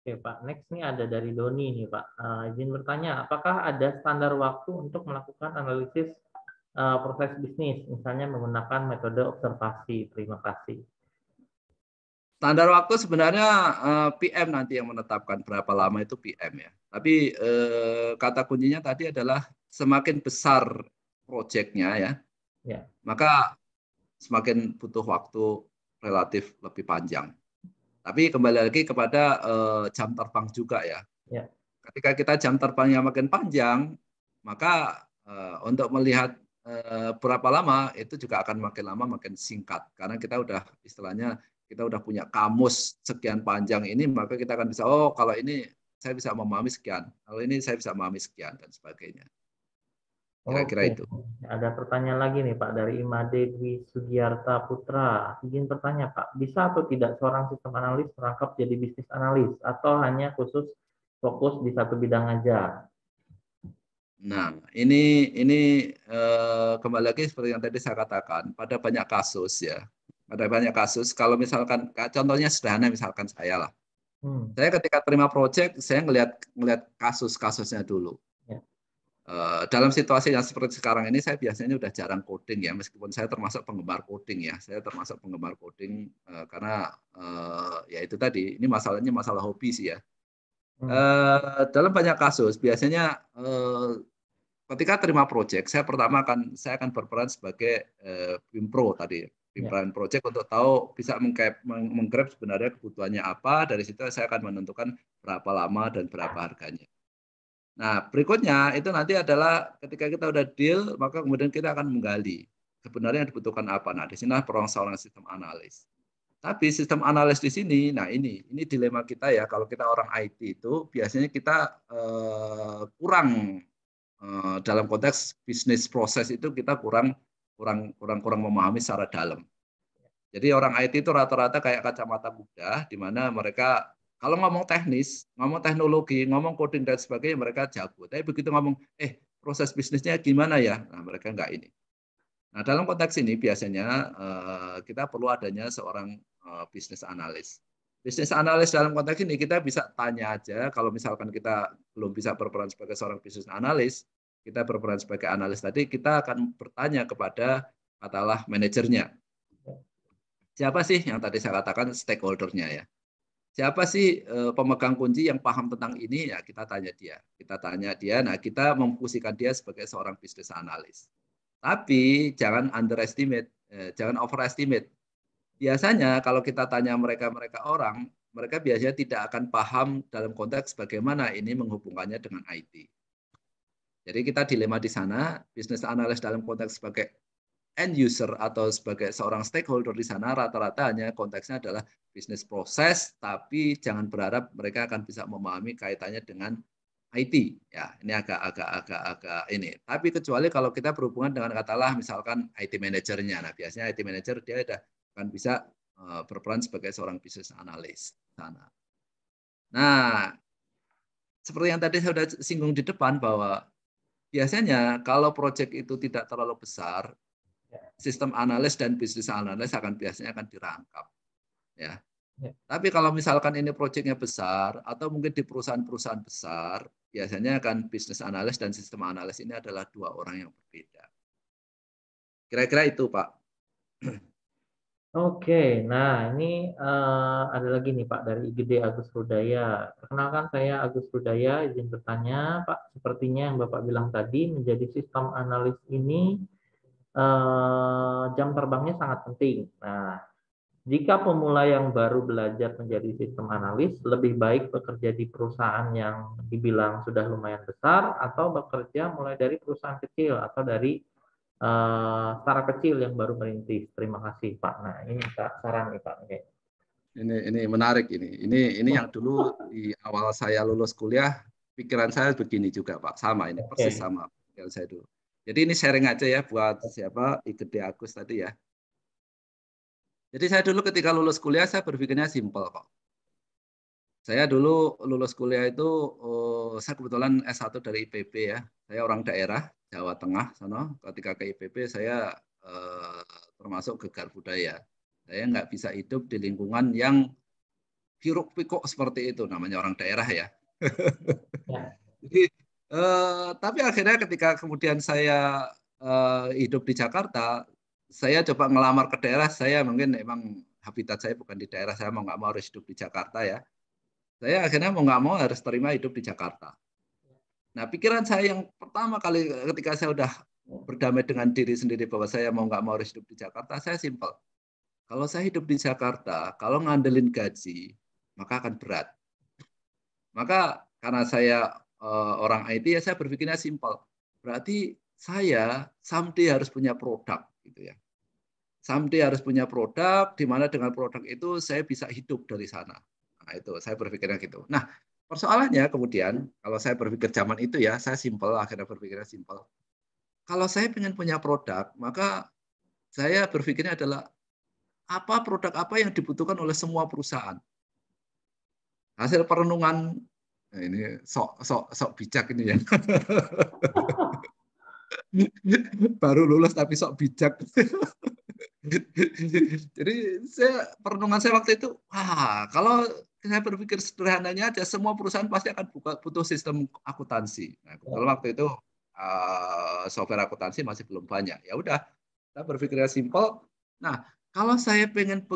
Oke Pak, next nih ada dari Doni nih Pak. Izin bertanya, apakah ada standar waktu untuk melakukan analisis proses bisnis, misalnya menggunakan metode observasi? Terima kasih.
Standar waktu sebenarnya PM nanti yang menetapkan berapa lama itu PM ya. Tapi kata kuncinya tadi adalah semakin besar proyeknya ya, maka semakin butuh waktu relatif lebih panjang. Tapi kembali lagi kepada jam terbang juga ya. Ketika kita jam terbangnya makin panjang, maka untuk melihat berapa lama itu juga akan makin lama makin singkat. Karena kita udah istilahnya kita udah punya kamus sekian panjang ini, maka kita akan bisa, oh kalau ini saya bisa memahami sekian, kalau ini saya bisa memahami sekian, dan sebagainya. Kira-kira itu.
Ada pertanyaan lagi nih Pak, dari Imade Dwi Sugiyarta Putra. Izin bertanya Pak, bisa atau tidak seorang sistem analis merangkap jadi bisnis analis, atau hanya khusus fokus di satu bidang aja?
Nah, ini kembali lagi seperti yang tadi saya katakan, pada banyak kasus ya, pada banyak kasus, kalau misalkan, contohnya sederhana misalkan saya lah, saya ketika terima proyek, saya ngelihat kasus-kasusnya dulu. Dalam situasi yang seperti sekarang ini, saya biasanya udah jarang coding ya, meskipun saya termasuk penggemar coding ya, karena ya itu tadi, ini masalahnya masalah hobi sih ya. Dalam banyak kasus, biasanya ketika terima proyek, saya akan berperan sebagai Pimpro tadi, pimpinan proyek untuk tahu bisa menggrab sebenarnya kebutuhannya apa. Dari situ saya akan menentukan berapa lama dan berapa harganya. Nah, berikutnya itu nanti adalah ketika kita udah deal, maka kemudian kita akan menggali sebenarnya yang dibutuhkan apa. Nah, di sini peran seorang sistem analis. Tapi sistem analis di sini, nah ini dilema kita ya. Kalau kita orang IT itu biasanya kita kurang dalam konteks bisnis proses itu kita kurang memahami secara dalam. Jadi orang IT itu rata-rata kayak kacamata kuda, di mana mereka kalau ngomong teknis, ngomong teknologi, ngomong coding dan sebagainya mereka jago. Tapi begitu ngomong, proses bisnisnya gimana ya? Nah mereka enggak ini. Nah dalam konteks ini biasanya kita perlu adanya seorang bisnis analis. Bisnis analis dalam konteks ini kita bisa tanya aja, kalau misalkan kita belum bisa berperan sebagai seorang bisnis analis, kita berperan sebagai analis tadi, kita akan bertanya kepada katakanlah manajernya. Siapa sih yang tadi saya katakan stakeholder-nya ya? Siapa sih pemegang kunci yang paham tentang ini? Ya kita tanya dia. Kita tanya dia, nah kita memfungsikan dia sebagai seorang bisnis analis. Tapi jangan underestimate, jangan overestimate. Biasanya kalau kita tanya mereka orang, mereka biasanya tidak akan paham dalam konteks bagaimana ini menghubungkannya dengan IT. Jadi kita dilema di sana, bisnis analis dalam konteks sebagai end user atau sebagai seorang stakeholder di sana rata-rata hanya konteksnya adalah bisnis proses, tapi jangan berharap mereka akan bisa memahami kaitannya dengan IT. Ya, ini agak ini. Tapi kecuali kalau kita berhubungan dengan katalah misalkan IT manajernya. Nah, biasanya IT manager dia akan bisa berperan sebagai seorang bisnis analis sana. Nah, seperti yang tadi saya sudah singgung di depan bahwa biasanya kalau proyek itu tidak terlalu besar, sistem analis dan bisnis analis biasanya akan dirangkap. Ya. Tapi kalau misalkan ini proyeknya besar atau mungkin di perusahaan-perusahaan besar, biasanya kan bisnis analis dan sistem analis ini adalah dua orang yang berbeda. Kira-kira itu, Pak.
Oke, nah ini ada lagi nih Pak dari IGD Agus Rudaya. Perkenalkan saya Agus Rudaya, izin bertanya Pak. Sepertinya yang Bapak bilang tadi menjadi sistem analis ini jam terbangnya sangat penting. Nah, jika pemula yang baru belajar menjadi sistem analis, lebih baik bekerja di perusahaan yang dibilang sudah lumayan besar atau bekerja mulai dari perusahaan kecil atau dari startup kecil yang baru merintis. Terima kasih Pak. Nah ini Pak saran nih Pak. Oke.
Ini menarik ini. Ini yang dulu di awal saya lulus kuliah, pikiran saya begini juga Pak. Sama ini, persis sama pikiran saya dulu. Jadi ini sharing aja ya buat siapa IGD Agus tadi ya. Jadi saya dulu ketika lulus kuliah saya berpikirnya simpel kok. Saya dulu lulus kuliah itu, saya kebetulan S1 dari IPB ya. Saya orang daerah, Jawa Tengah sana. Ketika ke IPB saya termasuk gegar budaya. Saya nggak bisa hidup di lingkungan yang hiruk pikuk seperti itu, namanya orang daerah ya. Jadi, tapi akhirnya ketika kemudian saya hidup di Jakarta, saya coba ngelamar ke daerah. Saya mungkin memang habitat saya bukan di daerah, saya mau nggak mau harus hidup di Jakarta ya. Saya akhirnya mau nggak mau harus terima hidup di Jakarta. Nah, pikiran saya yang pertama kali ketika saya udah berdamai dengan diri sendiri bahwa saya mau nggak mau harus hidup di Jakarta, saya simpel. Kalau saya hidup di Jakarta, kalau ngandelin gaji, maka akan berat. Maka karena saya orang IT, ya saya berpikirnya simpel. Berarti saya someday harus punya produk, gitu ya. Someday harus punya produk, di mana dengan produk itu saya bisa hidup dari sana. Nah, itu saya berpikirnya gitu. Nah, persoalannya kemudian, kalau saya berpikir zaman itu ya, saya simpel, akhirnya berpikirnya simpel. Kalau saya ingin punya produk, maka saya berpikirnya adalah apa produk apa yang dibutuhkan oleh semua perusahaan. Hasil perenungan, nah ini sok bijak ini ya. Baru lulus tapi sok bijak. Jadi perenungan saya waktu itu, kalau saya berpikir sederhananya aja, semua perusahaan pasti akan butuh sistem akuntansi. Nah, kalau waktu itu software akuntansi masih belum banyak. Ya udah, saya berpikirnya simpel. Nah, kalau saya pengen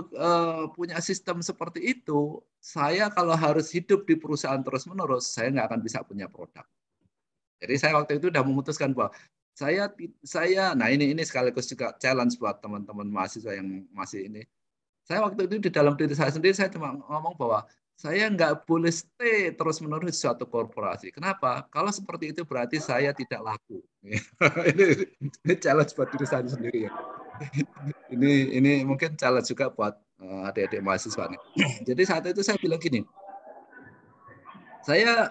punya sistem seperti itu, saya kalau harus hidup di perusahaan terus-menerus, saya nggak akan bisa punya produk. Jadi saya waktu itu sudah memutuskan bahwa nah ini sekaligus juga challenge buat teman-teman mahasiswa yang masih ini. Saya waktu itu di dalam diri saya sendiri, saya cuma ngomong bahwa saya nggak boleh stay terus-menerus di suatu korporasi. Kenapa? Kalau seperti itu berarti saya tidak laku. ini challenge buat diri saya sendiri ya. Ini mungkin challenge juga buat adik-adik mahasiswa nih. Jadi saat itu saya bilang gini, saya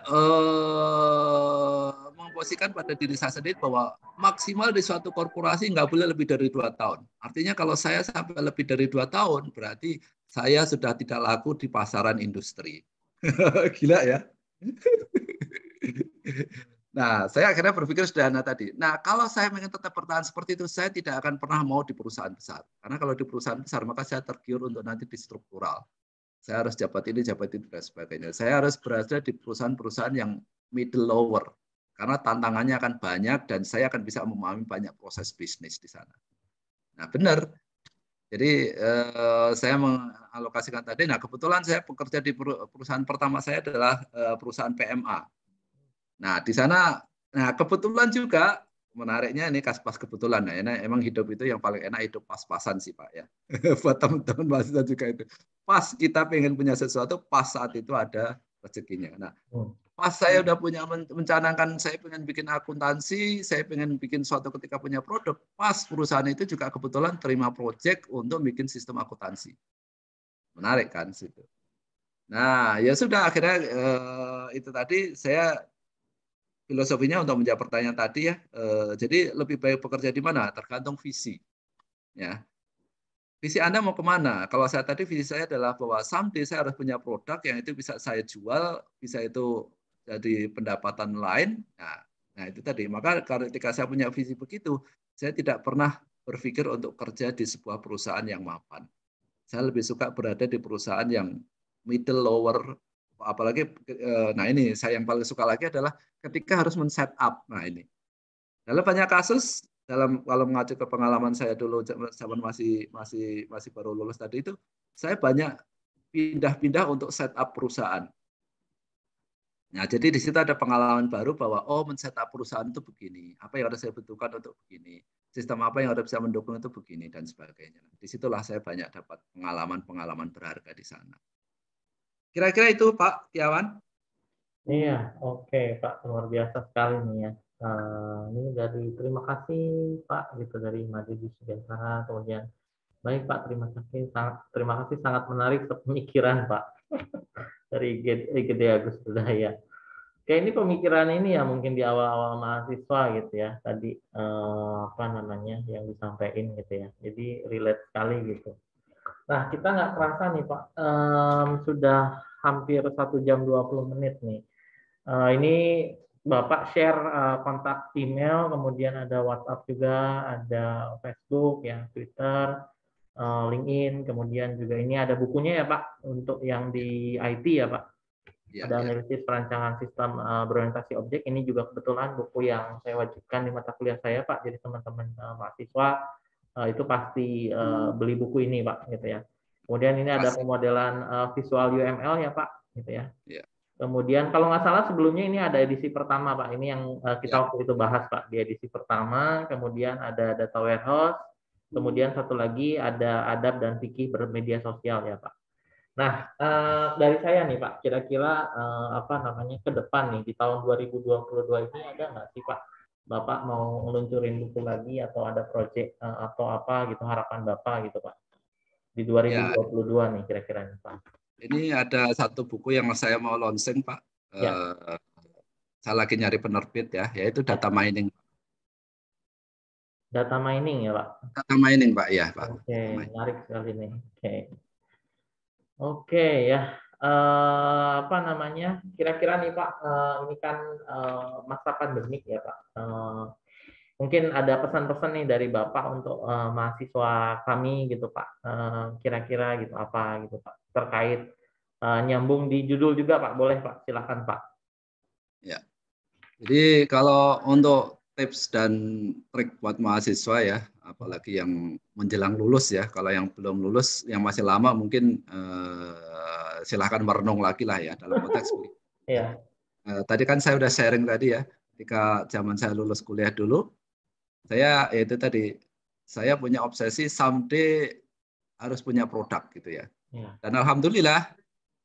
memposisikan pada diri saya sendiri bahwa maksimal di suatu korporasi nggak boleh lebih dari 2 tahun. Artinya kalau saya sampai lebih dari 2 tahun, berarti saya sudah tidak laku di pasaran industri. Gila ya. Nah, saya akhirnya berpikir sederhana tadi. Nah, kalau saya ingin tetap bertahan seperti itu, saya tidak akan pernah mau di perusahaan besar. Karena kalau di perusahaan besar, maka saya tergiur untuk nanti di struktural. saya harus jabat ini, jabat itu, dan sebagainya. Saya harus berada di perusahaan-perusahaan yang middle lower, karena tantangannya akan banyak dan saya akan bisa memahami banyak proses bisnis di sana. Nah, benar. Jadi saya mengalokasikan tadi. Nah, kebetulan saya bekerja di perusahaan pertama saya adalah perusahaan PMA. Nah, di sana, nah kebetulan juga menariknya ini pas kebetulan. Nah, ini emang hidup itu yang paling enak hidup pas-pasan sih Pak ya. Buat teman-teman mahasiswa juga itu. Pas kita pengen punya sesuatu, pas saat itu ada rezekinya. Nah, pas saya udah punya mencanangkan saya pengen bikin akuntansi, saya pengen bikin suatu ketika punya produk, pas perusahaan itu juga kebetulan terima project untuk bikin sistem akuntansi. Menarik kan situ. Nah, ya sudah akhirnya itu tadi saya filosofinya untuk menjawab pertanyaan tadi ya. Jadi lebih baik bekerja di mana? Tergantung visi. Ya. Visi Anda mau kemana? Kalau saya tadi visi saya adalah bahwa someday saya harus punya produk yang itu bisa saya jual, bisa itu jadi pendapatan lain. Nah itu tadi. Maka ketika saya punya visi begitu, saya tidak pernah berpikir untuk kerja di sebuah perusahaan yang mapan. Saya lebih suka berada di perusahaan yang middle lower. Apalagi, nah ini saya yang paling suka lagi adalah ketika harus men-set up. Nah ini. Dalam banyak kasus, kalau mengacu ke pengalaman saya dulu zaman masih baru lulus tadi itu, saya banyak pindah-pindah untuk setup perusahaan. Nah, jadi di situ ada pengalaman baru bahwa men-set up perusahaan itu begini, apa yang harus saya butuhkan untuk begini, sistem apa yang harus bisa mendukung itu begini dan sebagainya. Disitulah saya banyak dapat pengalaman berharga di sana. Kira-kira itu Pak Tiawan.
Iya, oke Pak, luar biasa sekali nih ya. Ini dari terima kasih Pak gitu dari Madidi Sugiantara, kemudian baik Pak, terima kasih sangat menarik pemikiran Pak dari Gede Agus Budaya. Kayak ini pemikiran ini ya mungkin di awal-awal mahasiswa gitu ya tadi apa namanya yang disampaikan gitu ya. Jadi relate sekali gitu. Nah kita nggak kerasa nih Pak, sudah hampir 1 jam 20 menit nih. Ini Bapak share kontak email, kemudian ada WhatsApp juga, ada Facebook, ya, Twitter, LinkedIn, kemudian juga ini ada bukunya ya Pak, untuk yang di IT ya Pak.
Ya,
Ada
ya.
analisis perancangan sistem berorientasi objek. Ini juga kebetulan buku yang saya wajibkan di mata kuliah saya Pak. Jadi teman-teman mahasiswa itu pasti beli buku ini Pak, gitu ya. Kemudian ini ada pemodelan visual UML ya Pak, gitu ya.
Ya.
Kemudian kalau nggak salah sebelumnya ini ada edisi pertama Pak, ini yang kita waktu itu bahas Pak, di edisi pertama, kemudian ada data warehouse, kemudian satu lagi ada adab dan fikih bermedia sosial ya Pak. Nah dari saya nih Pak, kira-kira apa namanya ke depan nih di tahun 2022 ini ada nggak sih Pak, Bapak mau meluncurin buku lagi atau ada proyek atau apa gitu harapan Bapak gitu Pak di 2022 nih kira-kira nih Pak.
Ini ada satu buku yang saya mau launching, Pak.
Ya.
Saya lagi nyari penerbit ya, yaitu data mining.
Data mining ya, Pak?
Data mining, Pak, ya, Pak.
Oke, menarik sekali nih. Oke ya. Apa namanya? Kira-kira nih Pak, ini kan masa pandemik ya Pak. Mungkin ada pesan-pesan nih dari Bapak untuk mahasiswa kami gitu Pak. Kira-kira gitu apa gitu Pak terkait nyambung di judul juga Pak, boleh Pak, silakan Pak.
Ya, jadi kalau untuk tips dan trik buat mahasiswa ya, apalagi yang menjelang lulus ya, kalau yang belum lulus, yang masih lama mungkin silahkan merenung lagi lah ya dalam konteks begitu.
Ya.
Tadi kan saya udah sharing tadi ya, ketika zaman saya lulus kuliah dulu, saya itu tadi, saya punya obsesi someday harus punya produk gitu ya. Dan alhamdulillah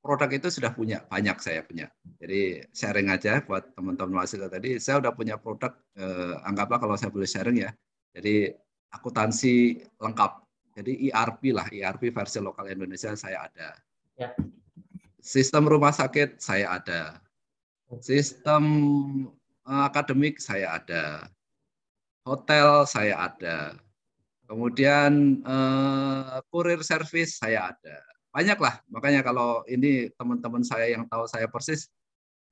produk itu sudah punya, banyak saya punya. Jadi sharing aja buat teman-teman mahasiswa tadi, saya udah punya produk, anggaplah kalau saya boleh sharing ya. Jadi akuntansi lengkap. Jadi ERP lah, ERP versi lokal Indonesia saya ada.
Ya.
Sistem rumah sakit saya ada. Sistem akademik saya ada. Hotel saya ada. Kemudian kurir service saya ada. Banyak lah, makanya kalau ini teman-teman saya yang tahu saya persis,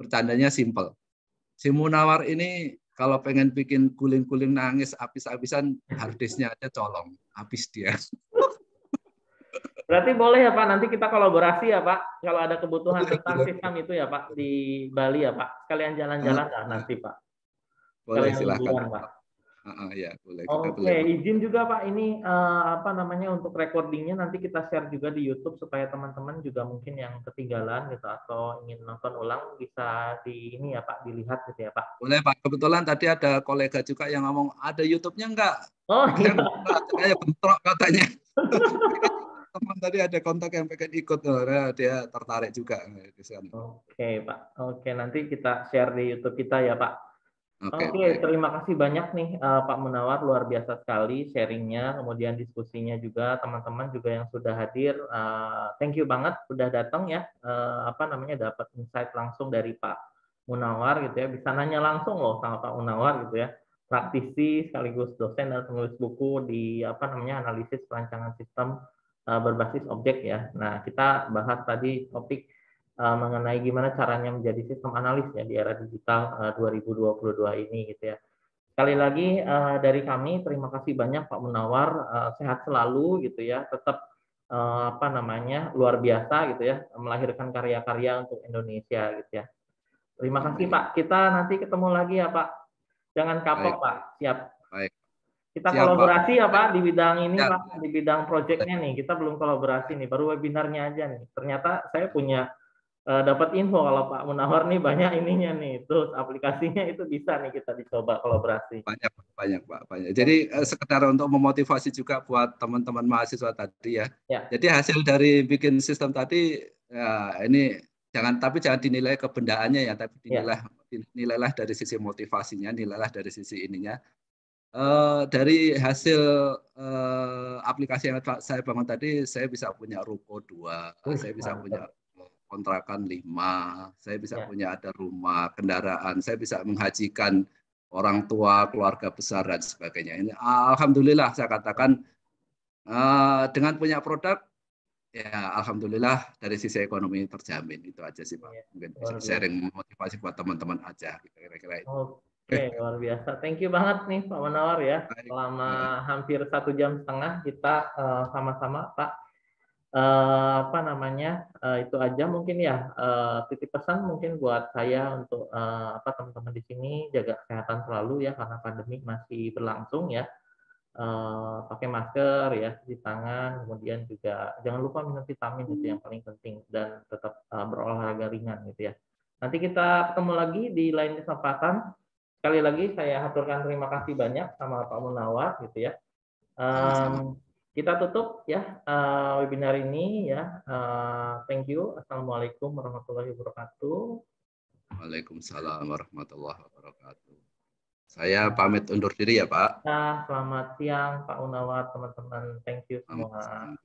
bercandanya simple. Si Munawar ini kalau pengen bikin guling-guling nangis habis-habisan, harddisknya aja colong, habis dia.
Berarti boleh ya Pak, nanti kita kolaborasi ya Pak. Kalau ada kebutuhan
Boleh,
tentang
boleh.
sistem itu ya Pak di Bali ya Pak. Sekalian jalan-jalan lah nanti Pak.
Boleh,
Sekalian
silahkan.
liburan Pak.
Ya, boleh. Kita
Oke,
boleh.
izin juga Pak, ini apa namanya untuk recordingnya nanti kita share juga di YouTube supaya teman-teman juga mungkin yang ketinggalan gitu atau ingin nonton ulang bisa di ini ya Pak, dilihat gitu ya Pak.
Boleh, Pak. Kebetulan tadi ada kolega juga yang ngomong, ada YouTube-nya enggak?
Oh
Saya
iya.
saya bentrok katanya. Teman tadi ada kontak yang pengen ikut, dia tertarik juga di sana.
Oke Pak, oke nanti kita share di YouTube kita ya Pak.
Oke,
Oke,
baik.
terima kasih banyak nih Pak Munawar, luar biasa sekali sharingnya, kemudian diskusinya juga, teman-teman juga yang sudah hadir. Thank you banget sudah datang ya, apa namanya dapat insight langsung dari Pak Munawar gitu ya, bisa nanya langsung loh sama Pak Munawar gitu ya, praktisi sekaligus dosen dan penulis buku di apa namanya analisis perancangan sistem berbasis objek ya. Nah, kita bahas tadi topik mengenai gimana caranya menjadi sistem analis ya di era digital 2022 ini gitu ya. Sekali lagi dari kami terima kasih banyak Pak Munawar, sehat selalu gitu ya, tetap apa namanya luar biasa gitu ya, melahirkan karya-karya untuk Indonesia gitu ya. Terima kasih
Amin.
Pak. Kita nanti ketemu lagi ya Pak. Jangan kapok
Baik.
Pak. Siap.
Baik.
Kita
Siap, Pak.
kolaborasi ya Pak di bidang ini
Ya,
Pak, di bidang
boleh.
proyeknya nih. Kita belum kolaborasi nih, baru webinarnya aja nih. Ternyata saya punya dapat info kalau Pak Munawar nih banyak ininya nih, terus aplikasinya itu bisa nih kita dicoba kolaborasi.
Banyak, Pak. Banyak. Jadi sekedar untuk memotivasi juga buat teman-teman mahasiswa tadi ya.
Ya.
Jadi hasil dari bikin sistem tadi, ya, ini jangan dinilai kebendaannya ya, tapi dinilailah dari sisi motivasinya, nilailah dari sisi ininya. Dari hasil aplikasi yang saya bangun tadi, saya bisa punya ruko 2, saya bisa punya kontrakan 5, saya bisa punya ada rumah, kendaraan, saya bisa menghajikan orang tua, keluarga besar dan sebagainya. Ini alhamdulillah saya katakan dengan punya produk, ya alhamdulillah dari sisi ekonomi terjamin. Itu aja sih Pak. Mungkin bisa sharing motivasi buat teman-teman aja kira-kira itu.
Oke, luar biasa. Thank you banget nih Pak Munawar ya. Selama hampir 1,5 jam kita sama-sama Pak. Apa namanya itu aja mungkin ya, titip pesan mungkin buat saya untuk apa teman-teman di sini jaga kesehatan selalu ya karena pandemi masih berlangsung ya. Pakai masker ya, cuci tangan, kemudian juga jangan lupa minum vitamin itu yang paling penting dan tetap berolahraga ringan gitu ya. Nanti kita ketemu lagi di lain kesempatan. Sekali lagi saya aturkan terima kasih banyak sama Pak Munawar gitu ya. Kita tutup ya webinar ini ya. Thank you. Assalamualaikum warahmatullahi wabarakatuh.
Waalaikumsalam warahmatullahi wabarakatuh. Saya pamit undur diri ya Pak.
Selamat siang Pak Munawar, teman-teman. Thank you semua.